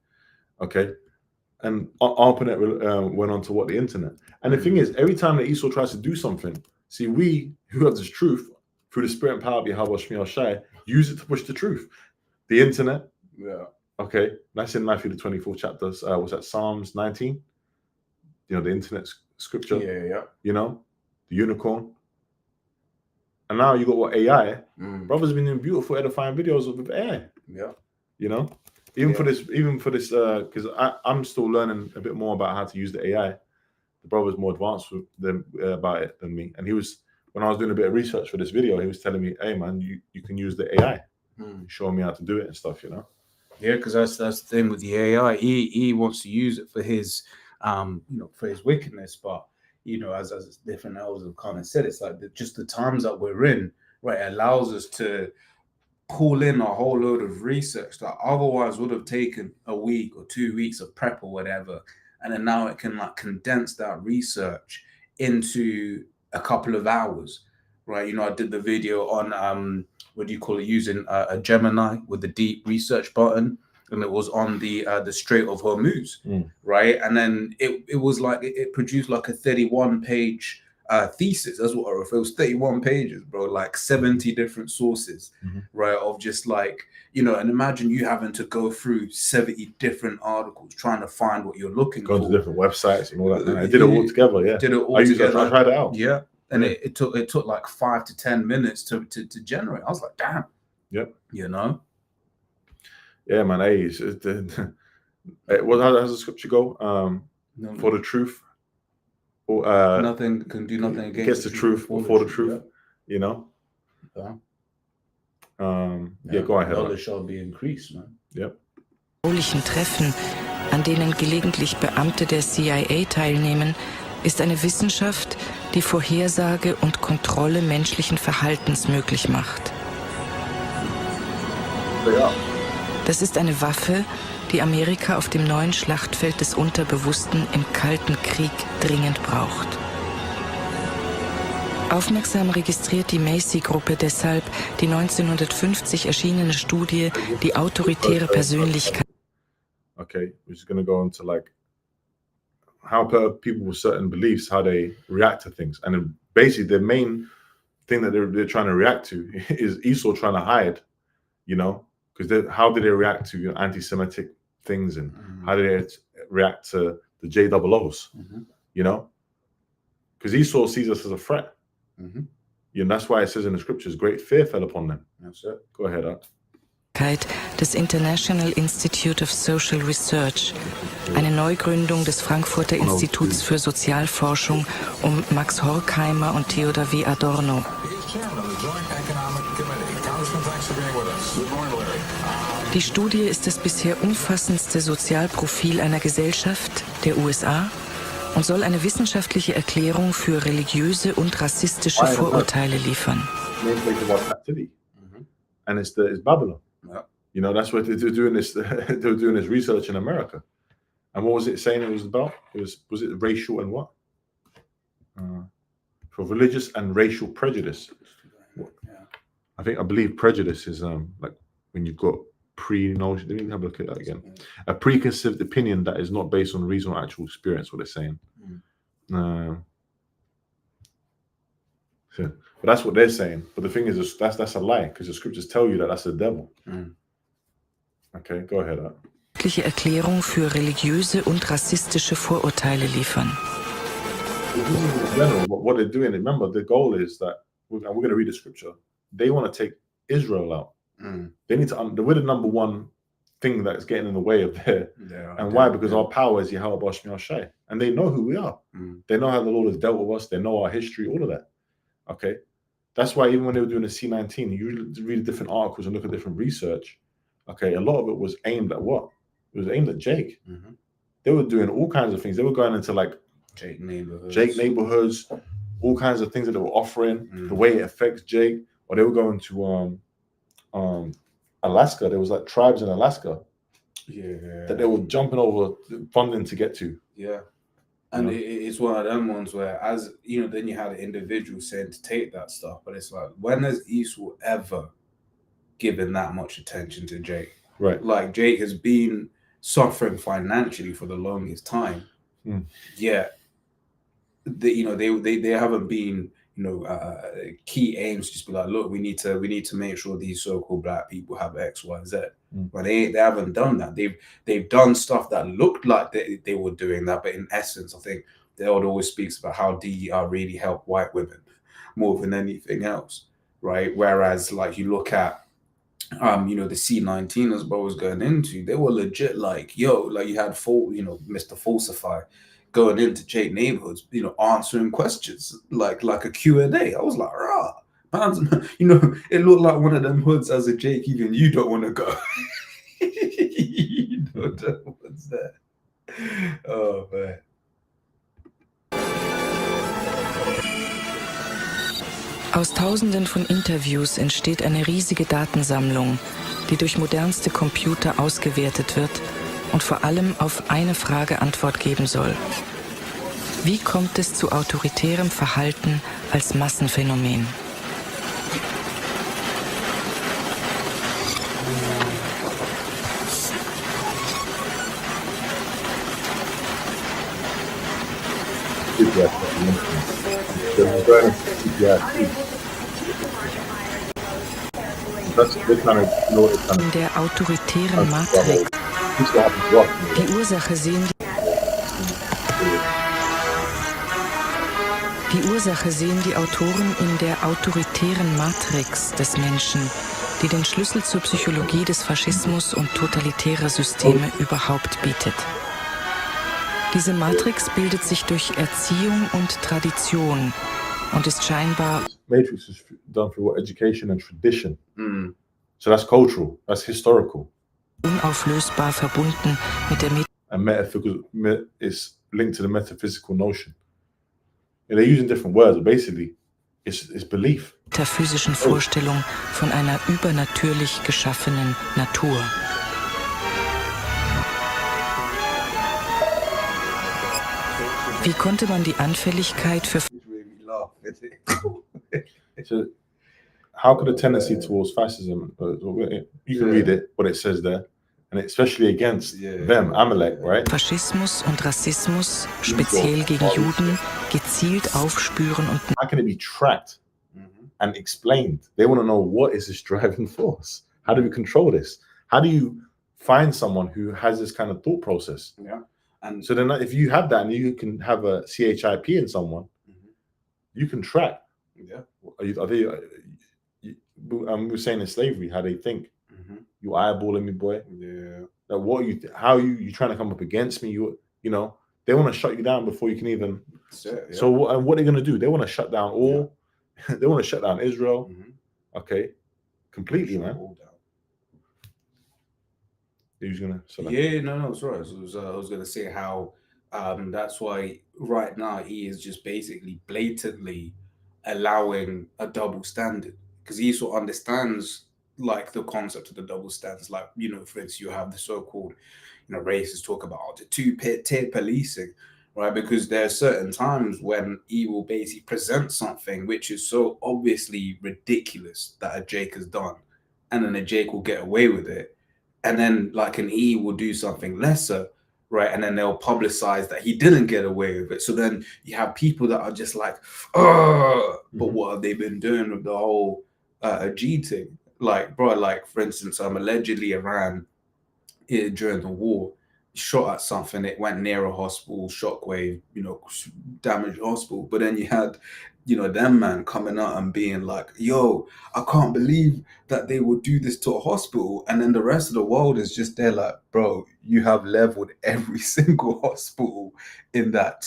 Okay, and ARPANET went on to the internet. And the thing is, every time that Esau tries to do something, see, we who have this truth through the spirit and power of Yahweh Shmi Shai use it to push the truth. The internet. Yeah. Okay, that's in Matthew the 24th chapter. Was that Psalms 19? You know, the internet scripture. Yeah. You know, the unicorn. And now you got what AI. Brothers been doing beautiful, edifying videos of AI. Yeah. You know, even for this, because I'm still learning a bit more about how to use the AI. The brother's more advanced about it than me. And he was, when I was doing a bit of research for this video, he was telling me, "Hey man, you can use the AI." Showing me how to do it and stuff, you know. Yeah, because that's the thing with the AI. He wants to use it for his, for his wickedness. But as different elders have kind of said, it's like just the times that we're in, right? It allows us to pull in a whole load of research that otherwise would have taken a week or 2 weeks of prep or whatever, and then now it can like condense that research into a couple of hours, right? You know, I did the video on what do you call it, using a Gemini with the deep research button, and it was on the Strait of Hormuz, right? And then it was like it produced like a 31-page thesis. That's what I wrote. It was 31 pages, bro, like 70 different sources, right? Of just like, you know, and imagine you having to go through 70 different articles trying to find what you're looking for. Go to different websites and all that. I did it all together, yeah. Did it all together. I tried it out. Yeah. And it took like 5 to 10 minutes to generate. I was like, damn. Yep. You know? Yeah, man. Hey, how does the scripture go? For the truth. Nothing can do nothing against the truth before the truth. Yeah. You know? Go ahead. Knowledge shall be increased, man. Yep. Treffen, an denen gelegentlich Beamte der CIA teilnehmen, ist eine Wissenschaft, die Vorhersage und Kontrolle menschlichen Verhaltens möglich macht. Ja. Das ist eine Waffe, die Amerika auf dem neuen Schlachtfeld des Unterbewussten im Kalten Krieg dringend braucht. Aufmerksam registriert die Macy-Gruppe deshalb die 1950 erschienene Studie Die autoritäre Persönlichkeit. Okay, we're just going to go into like how people with certain beliefs, how they react to things. And then basically the main thing that they're trying to react to is Esau trying to hide, you know, because how did they react to anti-Semitic things, and how did they react to the JOOs, you know? Because Esau sees us as a threat. You know, that's why it says in the scriptures, great fear fell upon them. That's it. Go ahead, Art. Des International Institute of Social Research, eine Neugründung des Frankfurter Instituts für Sozialforschung um Max Horkheimer und Theodor W. Adorno. Die Studie ist das bisher umfassendste Sozialprofil einer Gesellschaft der USA und soll eine wissenschaftliche Erklärung für religiöse und rassistische Vorurteile liefern. And it's Babylon. Yeah. You know, that's what they're doing this. They're doing this research in America. And what was it saying it was about? Was it racial and what? For religious and racial prejudice. Yeah. I believe prejudice is like when you've got pre-knowledge. Let me have a look at that again. A preconceived opinion that is not based on reason or actual experience. What they're saying. Yeah. But that's what they're saying. But the thing is, that's a lie, because the scriptures tell you that that's the devil. Okay, go ahead. Erklärung für religiöse und rassistische Vorurteile liefern. In general, what they're doing, remember, the goal is that, and we're going to read the scripture, they want to take Israel out. They need to, we're the number one thing that's getting in the way of there. And why? Because our power is Yahweh Bashmi Shai. And they know who we are. They know how the Lord has dealt with us. They know our history, all of that. Okay? That's why even when they were doing the C19, you read different articles and look at different research. Okay, a lot of it was aimed at what? It was aimed at Jake. They were doing all kinds of things. They were going into like Jake neighborhoods, all kinds of things that they were offering, the way it affects Jake. Or they were going to Alaska. There was like tribes in Alaska that they were jumping over funding to get to. Yeah. And it's one of them ones where, as you know, then you had an individual saying to take that stuff, but it's like, when has Esau ever given that much attention to Jake? Right. Like, Jake has been suffering financially for the longest time. Yet, they haven't been, key aims. Just be like, look, we need to make sure these so-called black people have X, Y, Z. But they haven't done that. They've done stuff that looked like they were doing that, but in essence, I think the elder always speaks about how DER really helped white women more than anything else, right? Whereas, like, you look at the C19 as Bo was going into, they were legit like, like you had Mr. Falsify going into Jake neighborhoods, answering questions like a Q&A. I was like, rah. It looked like one of them hoods as a Jake, even you don't want to go. You know what's that? Oh, man. Aus Tausenden von Interviews entsteht eine riesige Datensammlung, die durch modernste Computer ausgewertet wird und vor allem auf eine Frage Antwort geben soll. Wie kommt es zu autoritärem Verhalten als Massenphänomen? In der autoritären Matrix. Die Ursache sehen die Autoren in der autoritären Matrix des Menschen, die den Schlüssel zur Psychologie des Faschismus und totalitärer Systeme überhaupt bietet. Diese Matrix bildet sich durch Erziehung und Tradition und ist scheinbar Matrix is done through education and tradition. So that's cultural, that's historical. unauflösbar verbunden mit der And metaphysical is linked to the metaphysical notion. And they're using different words, but basically it's belief. metaphysischen Vorstellung von einer übernatürlich geschaffenen Natur. Wie konnte man die Anfälligkeit für So how could a tendency towards fascism, you can read it, what it says there, and especially against them, Amalek, right? Faschismus und Rassismus, speziell gegen Juden, gezielt aufspüren und How can it be tracked and explained? They want to know, what is this driving force? How do we control this? How do you find someone who has this kind of thought process? Yeah. And So then if you have that and you can have a CHIP in someone, you can track. yeah. Are they, we were saying in slavery, how they think. You eyeballing me, boy. Yeah. Like, what are you? How you trying to come up against me? You know, they want to shut you down before you can even. That's it, yeah. So what are they going to do? They want to shut down all. They want to shut down Israel. Okay, completely, man. All down. Who's gonna? So Yeah, no, it's right. So, I was gonna say how that's why right now he is just basically blatantly allowing a double standard because he sort of understands like the concept of the double standards. Like, you know, for instance, you have the so-called, you know, racists talk about the two-tier policing, right? Because there are certain times when he will basically present something which is so obviously ridiculous that a Jake has done, and then a Jake will get away with it. And then like an E will do something lesser, right? And then they'll publicize that he didn't get away with it. So then you have people that are just like, oh, but what have they been doing with the whole G thing? Like, bro, like for instance, allegedly Iran during the war shot at something, it went near a hospital, shockwave, you know, damaged hospital. But then you had, you know, them man coming out and being like, yo, I can't believe that they would do this to a hospital. And then the rest of the world is just there like, bro, you have leveled every single hospital in that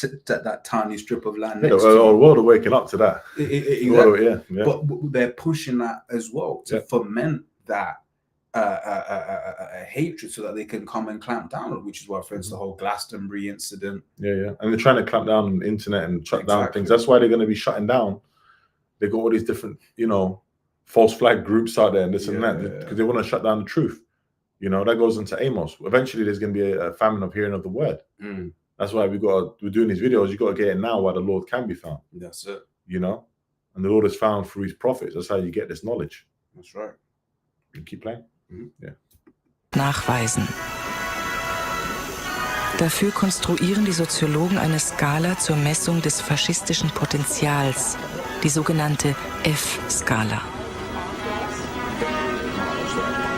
tiny strip of land. the world are waking up to that. Exactly. Yeah. But they're pushing that as well to foment that hatred so that they can come and clamp down on it, which is why, for instance, the whole Glastonbury incident. Yeah. And they're trying to clamp down on the internet and shut down things. That's why they're going to be shutting down. They got all these different, you know, false flag groups out there and this and that because they want to shut down the truth. You know, that goes into Amos. Eventually, there's going to be a famine of hearing of the word. That's why we're doing these videos. You got to get it now while the Lord can be found. That's it. You know, and the Lord is found through his prophets. That's how you get this knowledge. That's right. You keep playing. Yeah. nachweisen. Dafür konstruieren die Soziologen eine Skala zur Messung des faschistischen Potenzials, die sogenannte F-Skala.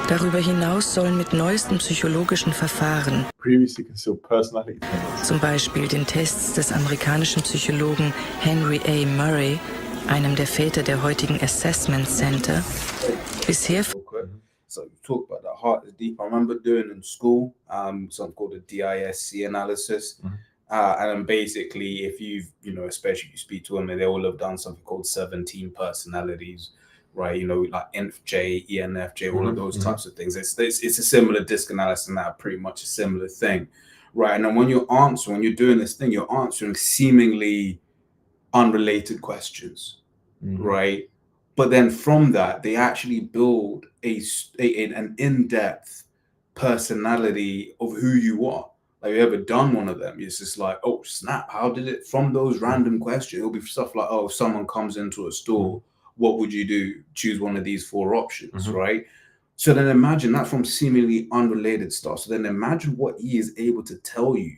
Darüber hinaus sollen mit neuesten psychologischen Verfahren, zum Beispiel den Tests des amerikanischen Psychologen Henry A. Murray, einem der Väter der heutigen Assessment Center, bisher So you talk about that heart is deep. I remember doing in school something called a DISC analysis. And then basically, if you've, you know, especially if you speak to women, they all have done something called 17 personalities, right? You know, like INFJ, ENFJ, all of those types of things. It's a similar disc analysis and that, pretty much a similar thing, right? And then when you're doing this thing, you're answering seemingly unrelated questions, right? But then from that, they actually build an in-depth personality of who you are. Like, you ever done one of them? It's just like, oh, snap. How did it, from those random questions, it'll be stuff like, oh, if someone comes into a store, what would you do? Choose one of these 4 options, right? So then imagine that from seemingly unrelated stuff. So then imagine what he is able to tell you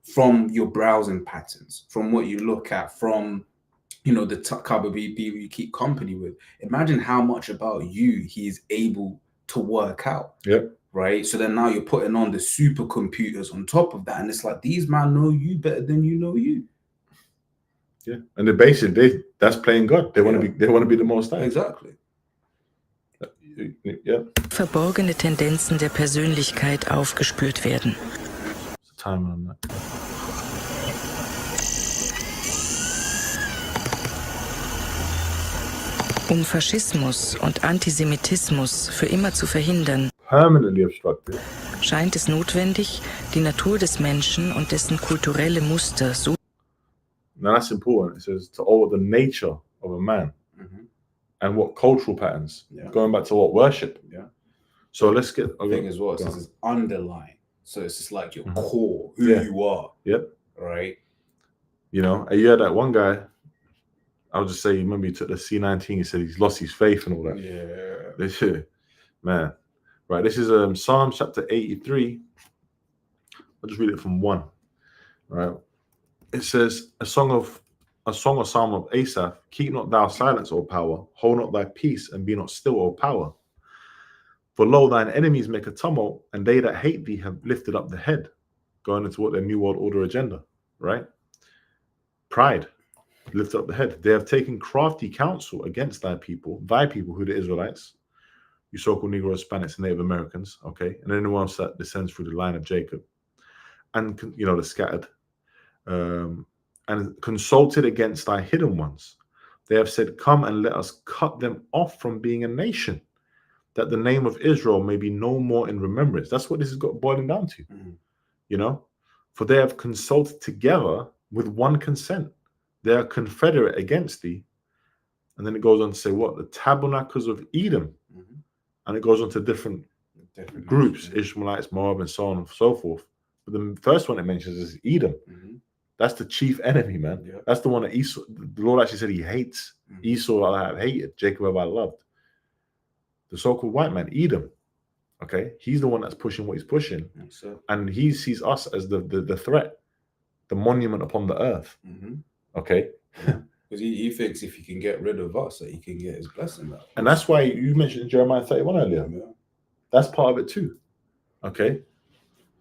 from your browsing patterns, from what you look at, from the cupboard you keep company with. Imagine how much about you he is able to work out. Yep. Right. So then now you're putting on the supercomputers on top of that, and it's like these men know you better than you know you. Yeah, and the basically that's playing God. They want to be the Most High. Exactly. Yeah. Verborgene Tendenzen der Persönlichkeit aufgespürt werden. What's the time on that? Um Faschismus und Antisemitismus für immer zu verhindern, Permanently obstructed. scheint es notwendig, die Natur des Menschen und dessen kulturelle Muster so. Now that's important. It says to alter the nature of a man and what cultural patterns. Yeah. Going back to what worship. Yeah. So let's get the thing as well. It says it's underlying. So it's just like your core, who you are. Yep. Right. You know, and you had that one guy. I'll just say, remember he took the C-19. He said he's lost his faith and all that. Yeah. This shit, man. Right. This is Psalm chapter 83. I'll just read it from 1. Right. It says, a song or psalm of Asaph. Keep not thou silence, O power. Hold not thy peace, and be not still, O power. For lo, thine enemies make a tumult, and they that hate thee have lifted up the head. Going into what their New World Order agenda, right? Pride, lift up the head. They have taken crafty counsel against thy people, who the Israelites, you so-called Negroes, Hispanics, and Native Americans, okay? And anyone else that descends through the line of Jacob. And, the scattered. And consulted against thy hidden ones. They have said, come and let us cut them off from being a nation, that the name of Israel may be no more in remembrance. That's what this has got boiling down to, For they have consulted together with one consent. They are confederate against thee. And then it goes on to say what? The tabernacles of Edom. And it goes on to different groups, Ishmaelites, Moab, and so on and so forth. But the first one it mentions is Edom. That's the chief enemy, man. Yep. That's the one that Esau, the Lord actually said he hates. Esau I have hated, Jacob have I loved. The so-called white man, Edom. Okay, he's the one that's pushing what he's pushing. And he sees us as the threat, the monument upon the earth. Okay. Because he thinks if he can get rid of us, that he can get his blessing back. And that's why you mentioned Jeremiah 31 earlier. Yeah. That's part of it too. Okay.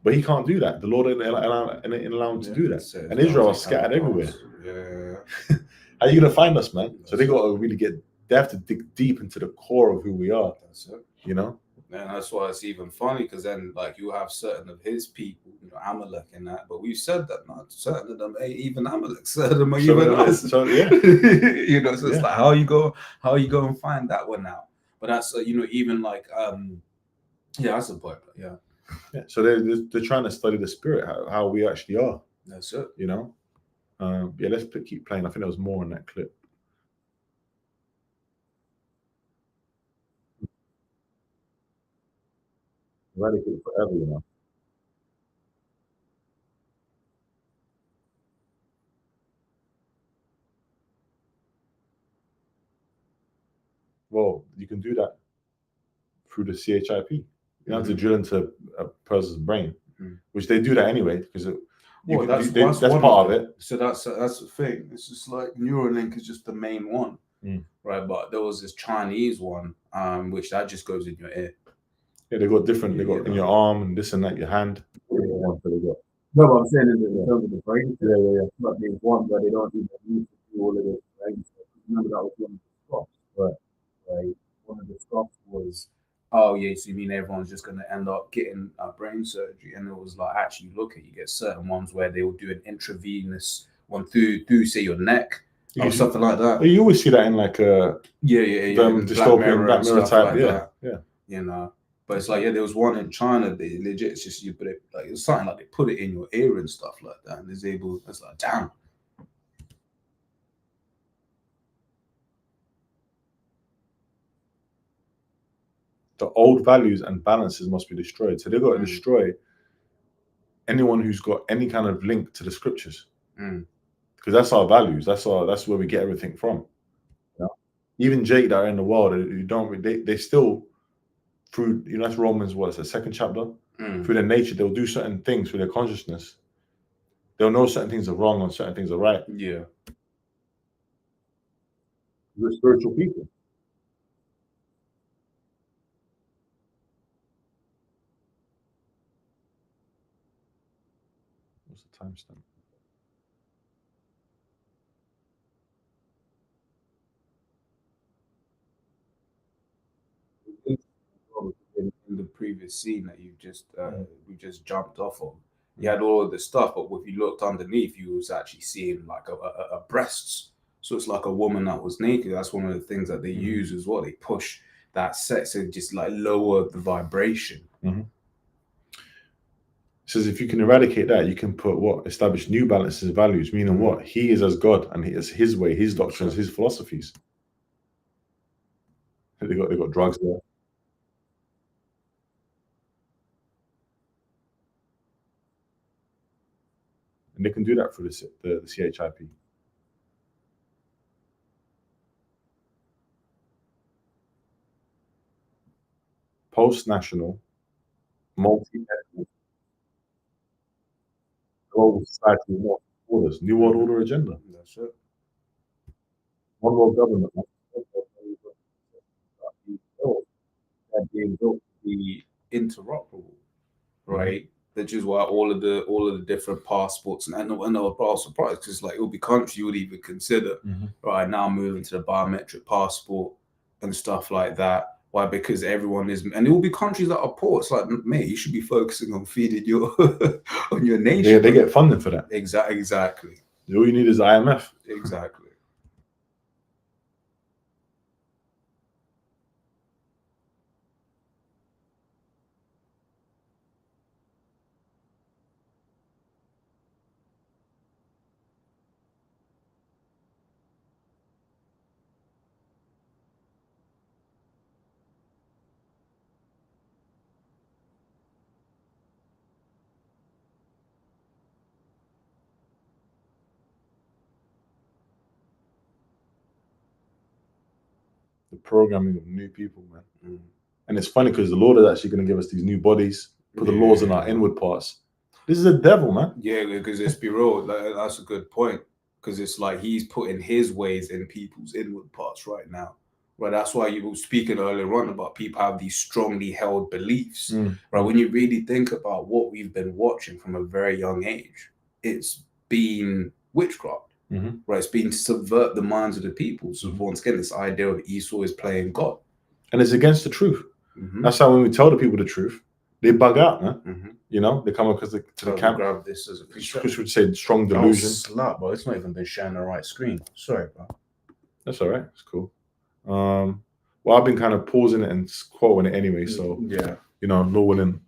But he can't do that. The Lord didn't allow him to do that. And Israel is scattered everywhere. Yeah. How are you going to find us, man? So they got to really they have to dig deep into the core of who we are. That's it. And that's why it's even funny, because then you have certain of his people, Amalek and that, but we've said that not certain of them ain't even Amalek, certain of them are even us. So yeah. So it's like how you go and find that one out. But that's even that's a point. Yeah. So they're trying to study the spirit, how we actually are. That's it. Let's keep playing. I think there was more in that clip. Eradicate forever, Well, you can do that through the CHIP. You have to drill into a person's brain, which they do that anyway, because that's part of it. So that's the thing. It's just like Neuralink is just the main one, right? But there was this Chinese one, which that just goes in your ear. Yeah, they got different. They got in your arm and this and that, your hand. No, but I'm saying in terms of the brain, it's not being one where they don't even need to do all of this. Right? Remember that was one of the stops, right? One of the stops was, oh yeah, so you mean everyone's just going to end up getting brain surgery? And it was like, actually, you get certain ones where they will do an intravenous one through say your neck or something like that. You always see that in dystopian Black Mirror type, yeah. But it's like, there was one in China. They legit, it's just it's something like they put it in your ear and stuff like that, and it's like, damn. The old values and balances must be destroyed. So they've got to destroy anyone who's got any kind of link to the scriptures, because that's our values. That's where we get everything from. Even Jake that are in the world, they still. Through that's Romans, it's the second chapter. Through their nature, they'll do certain things through their consciousness. They'll know certain things are wrong and certain things are right. Yeah. We're spiritual people. What's the timestamp? In the previous scene that you just we just jumped off of, you had all of the stuff, but if you looked underneath, you was actually seeing like a breasts. So it's like a woman that was naked. That's one of the things that they use as well. They push that sex and just like lower the vibration. It says if you can eradicate that, you can put what? Establish new balances and values, meaning what? He is as God, and he is his way, his doctrines, his philosophies. They got drugs there. And they can do that through the CHIP. Post-national, multi-ethnic, global society with no borders, New World Order agenda. That's it. One world government. That being built to be interoperable, right? Which is why all of the different passports and I know I was surprised because like it'll be countries you would even consider right now moving to the biometric passport and stuff like that. Why? Because everyone is, and it will be countries that are poor. It's like, mate, you should be focusing on feeding your on your nation. Yeah, they get funding for that. Exactly. All you need is IMF. Exactly. The programming of new people, man. And it's funny because the Lord is actually going to give us these new bodies, put the laws in our inward parts. This is the devil, man. Yeah, because let's be real, that's a good point. Because it's like he's putting his ways in people's inward parts right now. Right, that's why you were speaking earlier on about people have these strongly held beliefs. Right, when you really think about what we've been watching from a very young age, it's been witchcraft. Right, it's been to subvert the minds of the people. So once again, this idea of Esau is playing God, and it's against the truth. That's how when we tell the people the truth, they bug out, man. You know, they come up to the camp. Grab this as a picture. Chris would say strong delusion. Slap, bro. It's not even been sharing the right screen. Sorry, bro. That's all right. It's cool. Well, I've been kind of pausing it and quoting it anyway. So yeah, you know, Lord willing.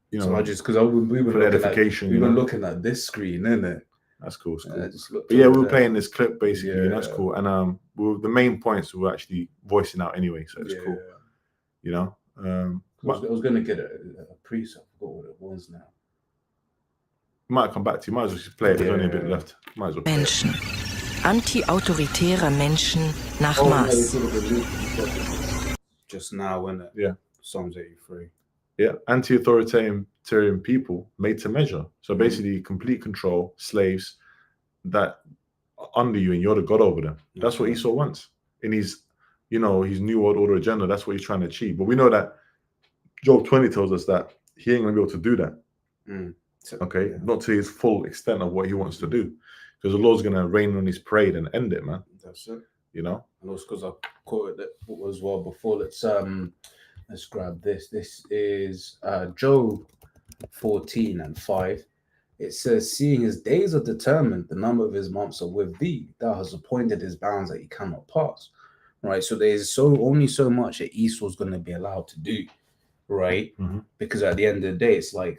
You know, so I just because we were for edification. We were looking at this screen, innit? That's cool. It's cool. But yeah, we were playing this clip basically, yeah. and that's cool. And the main points we were actually voicing out anyway, so it's cool. You know, I was going to get a preset. I forgot what it was now. Might come back to you. Might as well just play it. There's only a bit left. Might as well play Menschen. Anti-autoritäre Menschen nach Maß. Just now, isn't it? Yeah. Psalms 83. Yeah, anti-authoritarian people made to measure. So basically, complete control, slaves that are under you, and you're the god over them. That's what Esau wants in his, you know, his new world order agenda. That's what he's trying to achieve. But we know that Job 20 tells us that he ain't gonna be able to do that. Okay, not to his full extent of what he wants to do, because the Lord's gonna rain on his parade and end it, man. That's it. You know, and also because I quoted it as well before. Let's grab this. This is Job 14:5. It says, "Seeing his days are determined, the number of his months are with thee. Thou hast appointed his bounds that he cannot pass." Right. So there's only so much that Esau's going to be allowed to do, right? Because at the end of the day, it's like,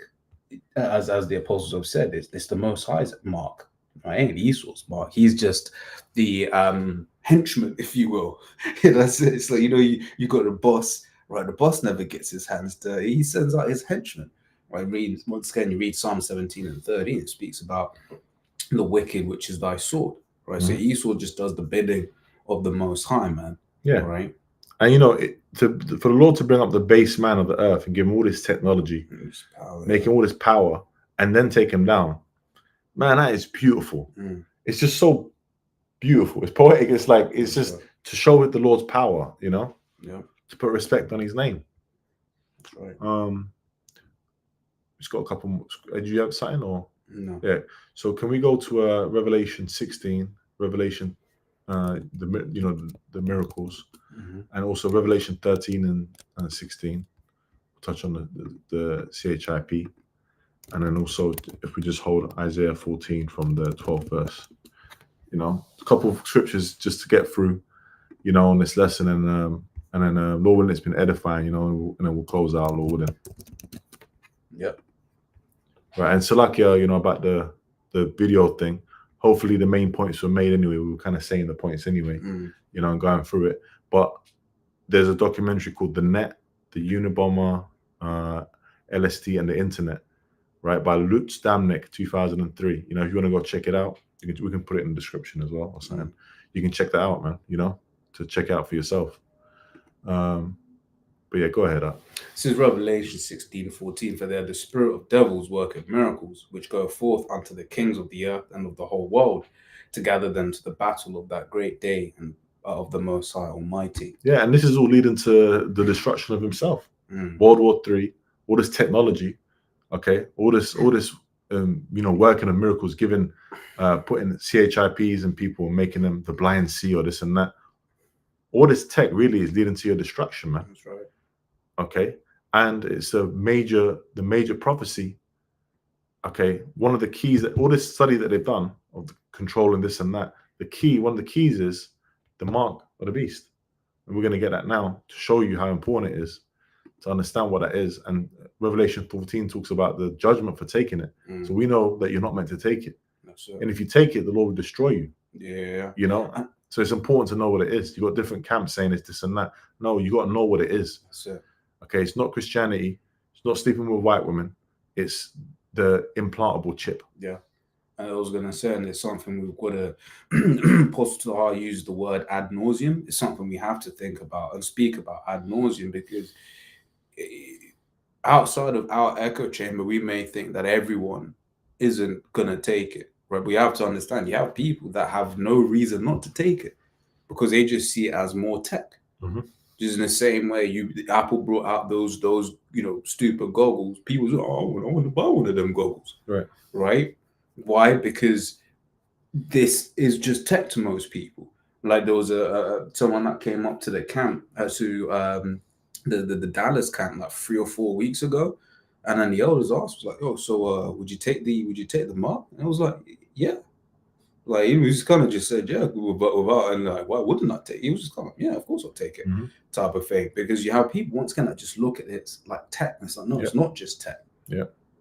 as the apostles have said, it's the Most High's mark. Right? Ain't Esau's mark. He's just the henchman, if you will. That's it. It's like, you know, you got a boss. Right, the boss never gets his hands dirty. He sends out his henchmen. Right, once again, you read Psalm 17 and 13. It speaks about the wicked, which is thy sword. Right, so Esau just does the bidding of the Most High, man. Yeah, right. And you know, for the Lord to bring up the base man of the earth and give him all this technology, make him all this power, and then take him down, man, that is beautiful. It's just so beautiful. It's poetic. It's like it's That's just right. to show the Lord's power, you know, Yeah, to put respect on His name. that's right. It's got a couple more. Do you have something or? No. Yeah. So can we go to Revelation 16, Revelation, the miracles, and also Revelation 13 and 16. Touch on the CHIP, and then also if we just hold Isaiah 14 from the 12th verse, you know, a couple of scriptures just to get through, you know, on this lesson, and then Lord willing, it's been edifying, you know, and then we'll close out, Lord willing. Yep. Right, and Salakia, you know, about the video thing. Hopefully, the main points were made anyway. We were kind of saying the points anyway, you know, and going through it. But there's a documentary called The Net, the Unabomber, LST, and the Internet, right, by Lutz Damnik, 2003. You know, if you want to go check it out, we can put it in the description as well or something. You can check that out, man. You know, to check out for yourself. But yeah, go ahead. This is Revelation 16:14. For there the spirit of devils worketh miracles, which go forth unto the kings of the earth and of the whole world, to gather them to the battle of that great day and of the Most High Almighty. Yeah, and this is all leading to the destruction of himself. World War III, all this technology, okay, all this you know, working of miracles, putting CHIPs in people and making them the blind see or this and that. All this tech really is leading to your destruction, man. That's right. Okay, and it's the major prophecy. Okay, one of the keys that all this study that they've done of controlling this and that, one of the keys is the mark of the beast, and we're going to get that now to show you how important it is to understand what that is. And Revelation 14 talks about the judgment for taking it. So we know that you're not meant to take it. That's it. And if you take it, the Lord will destroy you. Yeah. You know, so it's important to know what it is. You got different camps saying it's this and that. No, you got to know what it is. That's it. Okay, it's not Christianity. It's not sleeping with white women. It's the implantable chip. Yeah. And I was going to say, and it's something we've got to, Apostle use the word ad nauseum. It's something we have to think about and speak about ad nauseum, because outside of our echo chamber, we may think that everyone isn't going to take it. Right? We have to understand you have people that have no reason not to take it because they just see it as more tech. Just in the same way, Apple brought out those you know, stupid goggles. People say, "Oh, I want to buy one of them goggles." Right? Why? Because this is just tech to most people. Like there was someone that came up to the camp to the Dallas camp like 3 or 4 weeks ago, and then the elders asked, was like, "Oh, so would you take the mark?" And I was like, "Yeah." Like he was kind of just said, "Yeah," without, and like, why wouldn't I take it? He was just kind of, "Yeah, of course I'll take it," type of thing. Because you have people once again that just look at it like tech, and it's like, no, it's not just tech.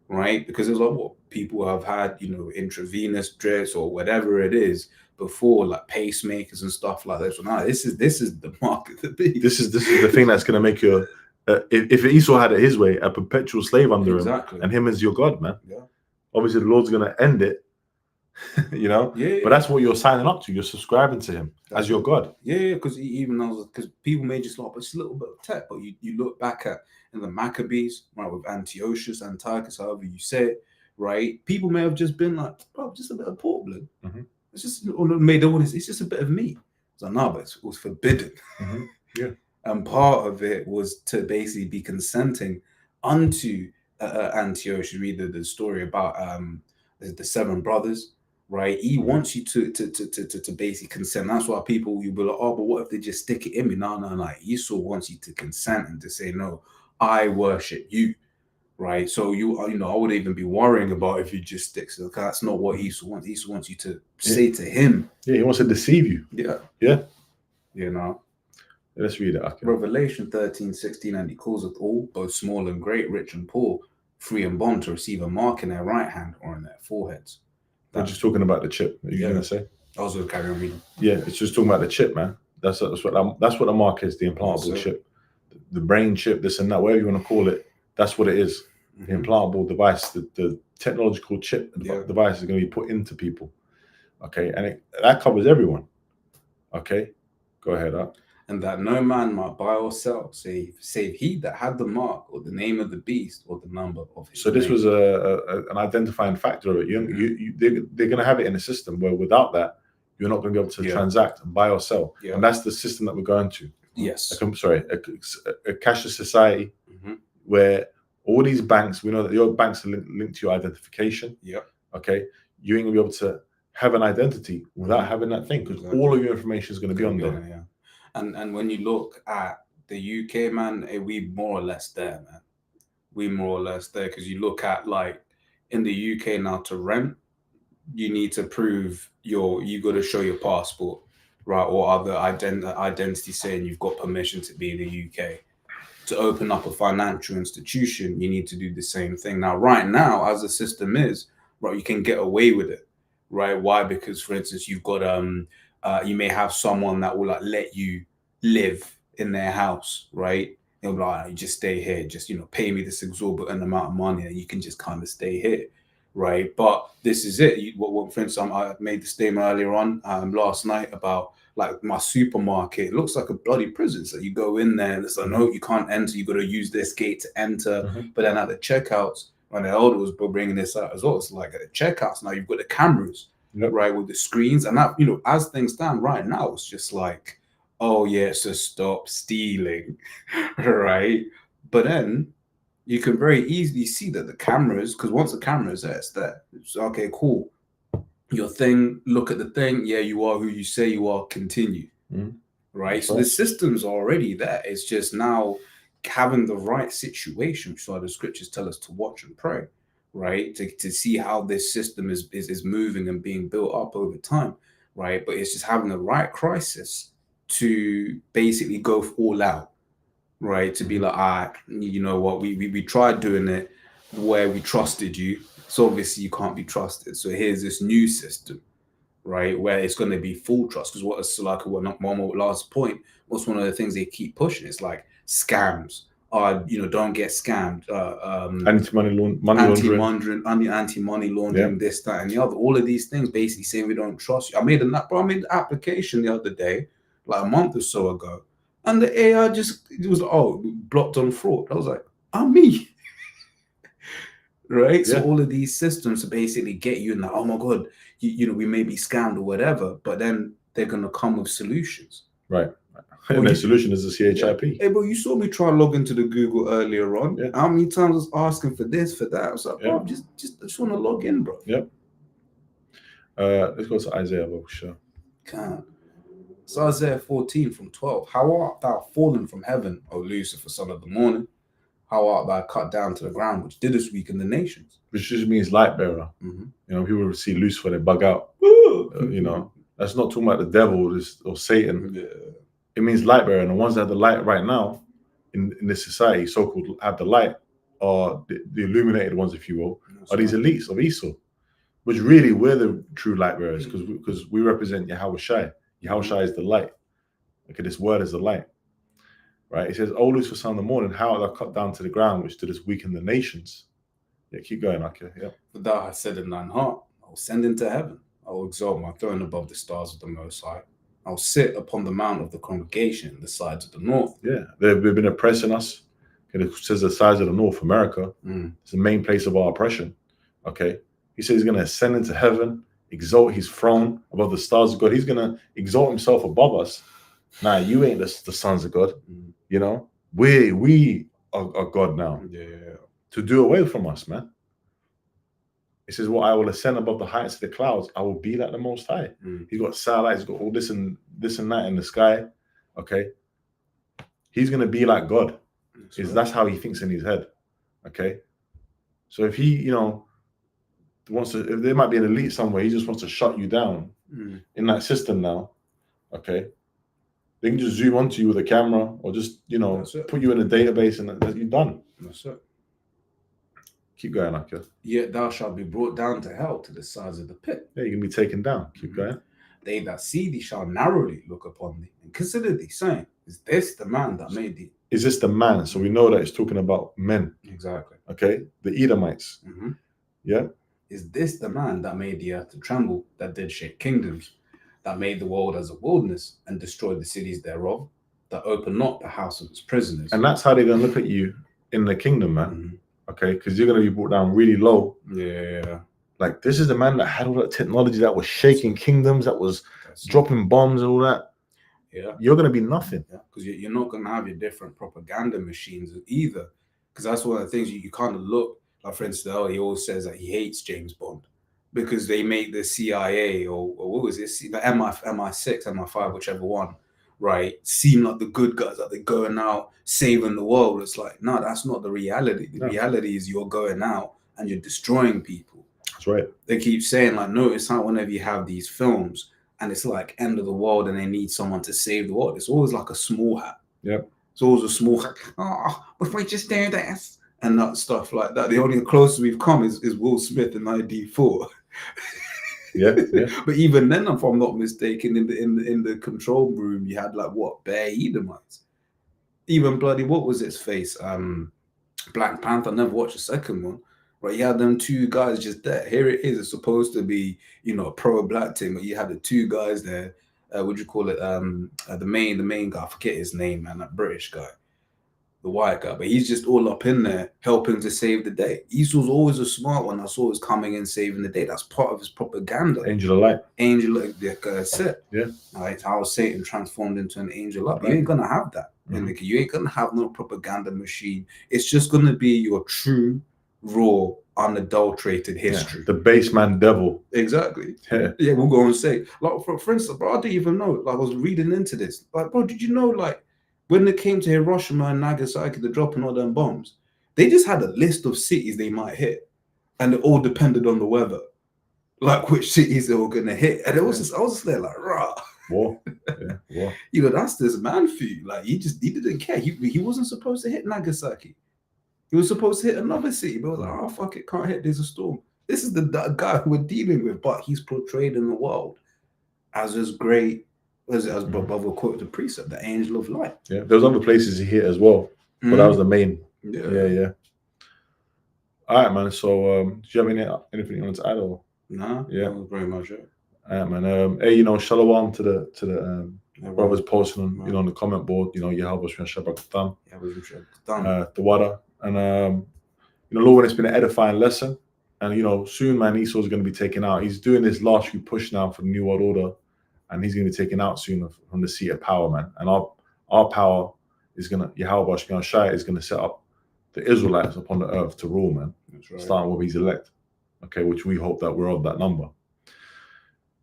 Right? Because it's like what people have had, you know, intravenous drips or whatever it is before, like pacemakers and stuff like that. So now this is the mark of the beast. This is the thing that's going to make you, if Esau had it his way, a perpetual slave under him, and him as your God, man. Obviously, the Lord's going to end it. You know, but that's what you're signing up to. You're subscribing to him as your God. Because because people may just like, but it's a little bit of tech. But you look back at in the Maccabees, right, with Antiochus, Antiochus, however you say it, right? People may have just been like, bro, just a bit of pork blood. It's just it's just a bit of meat. It's like, no, but it was forbidden. And part of it was to basically be consenting unto Antiochus. Read the story about the 7 brothers. Right, he wants you to basically consent. That's why people you be like, oh, but what if they just stick it in me? No. Esau wants you to consent and to say, no, I worship you. Right, so you know, I wouldn't even be worrying about if you just stick. So that's not what Esau wants. Esau wants you to say to him. Yeah, he wants to deceive you. Yeah. You know. Let's read it. Okay. Revelation 13:16, and he calls it all, both small and great, rich and poor, free and bond, to receive a mark in their right hand or in their foreheads. We're just talking about the chip. Are you gonna say? I was gonna carry on reading. Yeah, it's just talking about the chip, man. That's what the mark is. The implantable chip, the brain chip, this and that, whatever you want to call it. That's what it is. The implantable device, the technological chip device is going to be put into people. Okay, and that covers everyone. Okay, go ahead. And that no man might buy or sell, save he that had the mark or the name of the beast or the number of his name. This was an identifying factor of it. They're going to have it in a system where without that, you're not going to be able to Yeah. transact and buy or sell. Yeah. And that's the system that we're going to. Yes. I'm sorry, a cashless society Mhm. where all these banks, we know that your banks are linked to your identification. Yep. Okay. You ain't going to be able to have an identity without having that thing, because Exactly. all of your information is going to be on there. Yeah. And when you look at the UK, man, we more or less there, man. We more or less there, because you look at, like, in the UK now, to rent, you need to prove you got to show your passport, right, or other identity saying you've got permission to be in the UK. To open up a financial institution, you need to do the same thing. Now, right now, as the system is, right, you can get away with it, right? Why? Because, for instance, you've got you may have someone that will, like, let you live in their house, right? They'll be like, you just stay here, just, you know, pay me this exorbitant amount of money, and you can just kind of stay here, right? But this is it. What for instance, I made the statement earlier on last night about, like, my supermarket. It looks like a bloody prison. So you go in there and it's like, no, you can't enter. You got to use this gate to enter. But then at the checkouts, when the elder was bringing this out as well, it's like at the checkouts now you've got the cameras, right, with the screens, and that, you know, as things stand right now, it's just like, oh yeah, so stop stealing, right? But then you can very easily see that the cameras, because once the camera is there, it's there. It's okay, cool. Your thing, look at the thing. Yeah, you are who you say you are. Continue. Right. That's So right. the system's already there. It's just now having the right situation. So the scriptures tell us to watch and pray, right? To see how this system is moving and being built up over time, right? But it's just having the right crisis to basically go all out, right? To be like, you know what, we tried doing it where we trusted you. So obviously you can't be trusted. So here's this new system, right, where it's going to be full trust. Because what's like one more last point, what's one of the things they keep pushing? It's like scams. You know, don't get scammed. Anti-money laundering. Anti-money laundering, this, that, and the other. All of these things basically saying we don't trust you. I made the application the other day, like a month or so ago, and the AI it was blocked on fraud. I was like, me. Right. So all of these systems to basically get you in that, oh my God, you know, we may be scammed or whatever, but then they're going to come with solutions. Right. And the solution is the CHIP. Hey, bro, you saw me try to log into the Google earlier on. Yeah. How many times I was asking for this, for that? I was like, bro, just want to log in, bro. Yep. Let's go to Isaiah, sure. So Isaiah 14 from 12. How art thou fallen from heaven, O Lucifer, son of the morning? How art thou cut down to the ground, which didst weaken the nations? Which just means light bearer. You know, people see Lucifer, they bug out. You know, that's not talking about the devil or Satan. It means light bearer. And the ones that have the light right now in this society, so-called have the light, are the illuminated ones, if you will, are these elites of Esau. Which really, we're the true light bearers, because we represent Yahweh Shai. Yahweh Shai is the light. Okay, this word is the light. Right? It says, O Lucifer, son of the morning, how art thou cut down to the ground, which didst weaken the nations? Yeah, keep going, okay. Yeah. But thou hast said in thine heart, I will send into heaven. I will exalt my throne above the stars of the Most High. I will sit upon the mount of the congregation, the sides of the north. Yeah, they've been oppressing us. Okay, it says the sides of the North, America. It's the main place of our oppression. Okay. He says he's going to ascend into heaven, exalt his throne above the stars of God. He's going to exalt himself above us. Nah, you ain't the sons of God. You know, we are God now. Yeah. To do away from us, man. It says, well, I will ascend above the heights of the clouds. I will be like the Most High. He's got satellites, he's got all this and that in the sky. Okay. He's going to be like God. That's how he thinks in his head. Okay. So if he, you know, wants to, if there might be an elite somewhere, he just wants to shut you down in that system now. Okay. They can just zoom onto you with a camera or just, you know, put you in a database and you're done. That's it. Keep going, Akil. Yet thou shalt be brought down to hell, to the sides of the pit. Yeah, you can be taken down. Keep going. They that see thee shall narrowly look upon thee and consider thee, saying, is this the man that made thee? Is this the man? So we know that it's talking about men. Exactly. Okay. The Edomites. Yeah. Is this the man that made the earth to tremble, that did shake kingdoms, that made the world as a wilderness and destroyed the cities thereof, that opened not the house of its prisoners? And that's how they're going to look at you in the kingdom, man. Okay. Because you're going to be brought down really low. Yeah. Like, this is the man that had all that technology, that was shaking kingdoms, that was That's dropping bombs and all that. Yeah. You're going to be nothing. Because you're not going to have your different propaganda machines either. Because that's one of the things you kind of look, like for instance, he always says that he hates James Bond because they make the CIA or what was this, the MI6, MI5, whichever one, right, seem like the good guys, that they're going out saving the world. It's like, no, that's not the reality. The reality is you're going out and you're destroying people. That's right. They keep saying, like, notice how whenever you have these films and it's like end of the world and they need someone to save the world, it's always like a small hat. Yep. It's always a small hat. Oh, if we just do this and that stuff like that. The only closest we've come is Will Smith in ID4. Yeah. But even then, if I'm not mistaken, in the control room, you had like what, bare Edomites. Even bloody, what was its face? Black Panther. I never watched the second one. Right, you had them two guys just there. Here it is. It's supposed to be, you know, a pro-black team, but you had the two guys there. What do you call it? The main guy. I forget his name, man. That British guy, the white guy. But he's just all up in there helping to save the day. Esau's always a smart one. I saw was coming in saving the day. That's part of his propaganda. Angel of light. Angel, like I said. Yeah. Right. How Satan transformed into an angel up. You ain't gonna have that. You ain't gonna have no propaganda machine. It's just gonna be your true, raw, unadulterated history. Yeah, the baseman devil. Exactly. Yeah, we'll go and say, like, for instance, bro, I didn't even know. Like, I was reading into this. Like, bro, did you know, like, when they came to Hiroshima and Nagasaki, they're dropping all them bombs, they just had a list of cities they might hit, and it all depended on the weather, like which cities they were gonna hit. And it was just, I was just there like, rah. War. Yeah, war. You know, that's this man for you. Like, he didn't care. He wasn't supposed to hit Nagasaki. He was supposed to hit another city, but I was like, oh, fuck it, can't hit, there's a storm. This is the guy who we're dealing with, but he's portrayed in the world as this great, as Brother quoted the precept, the angel of light. Yeah, there was other places he hit as well, but that was the main. Yeah. All right, man. So, do you have anything you want to add? Or? Nah, yeah, that was very much it. All right, man. Hey, you know, shalom to the brothers posting on, you know, on the comment board. You know, Yahweh Shabbat Katan, the water, and you know, Lord, it's been an edifying lesson, and you know, soon, man, Esau's going to be taken out. He's doing this last few push now for the New World Order, and he's going to be taken out soon from the seat of power, man. And our power is going to, Yahweh Shai is going to set up the Israelites upon the earth to rule, man. That's right. Starting with his elect, okay, which we hope that we're of that number.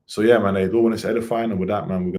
So yeah, man, Lord, when it's edifying, and with that, man, we're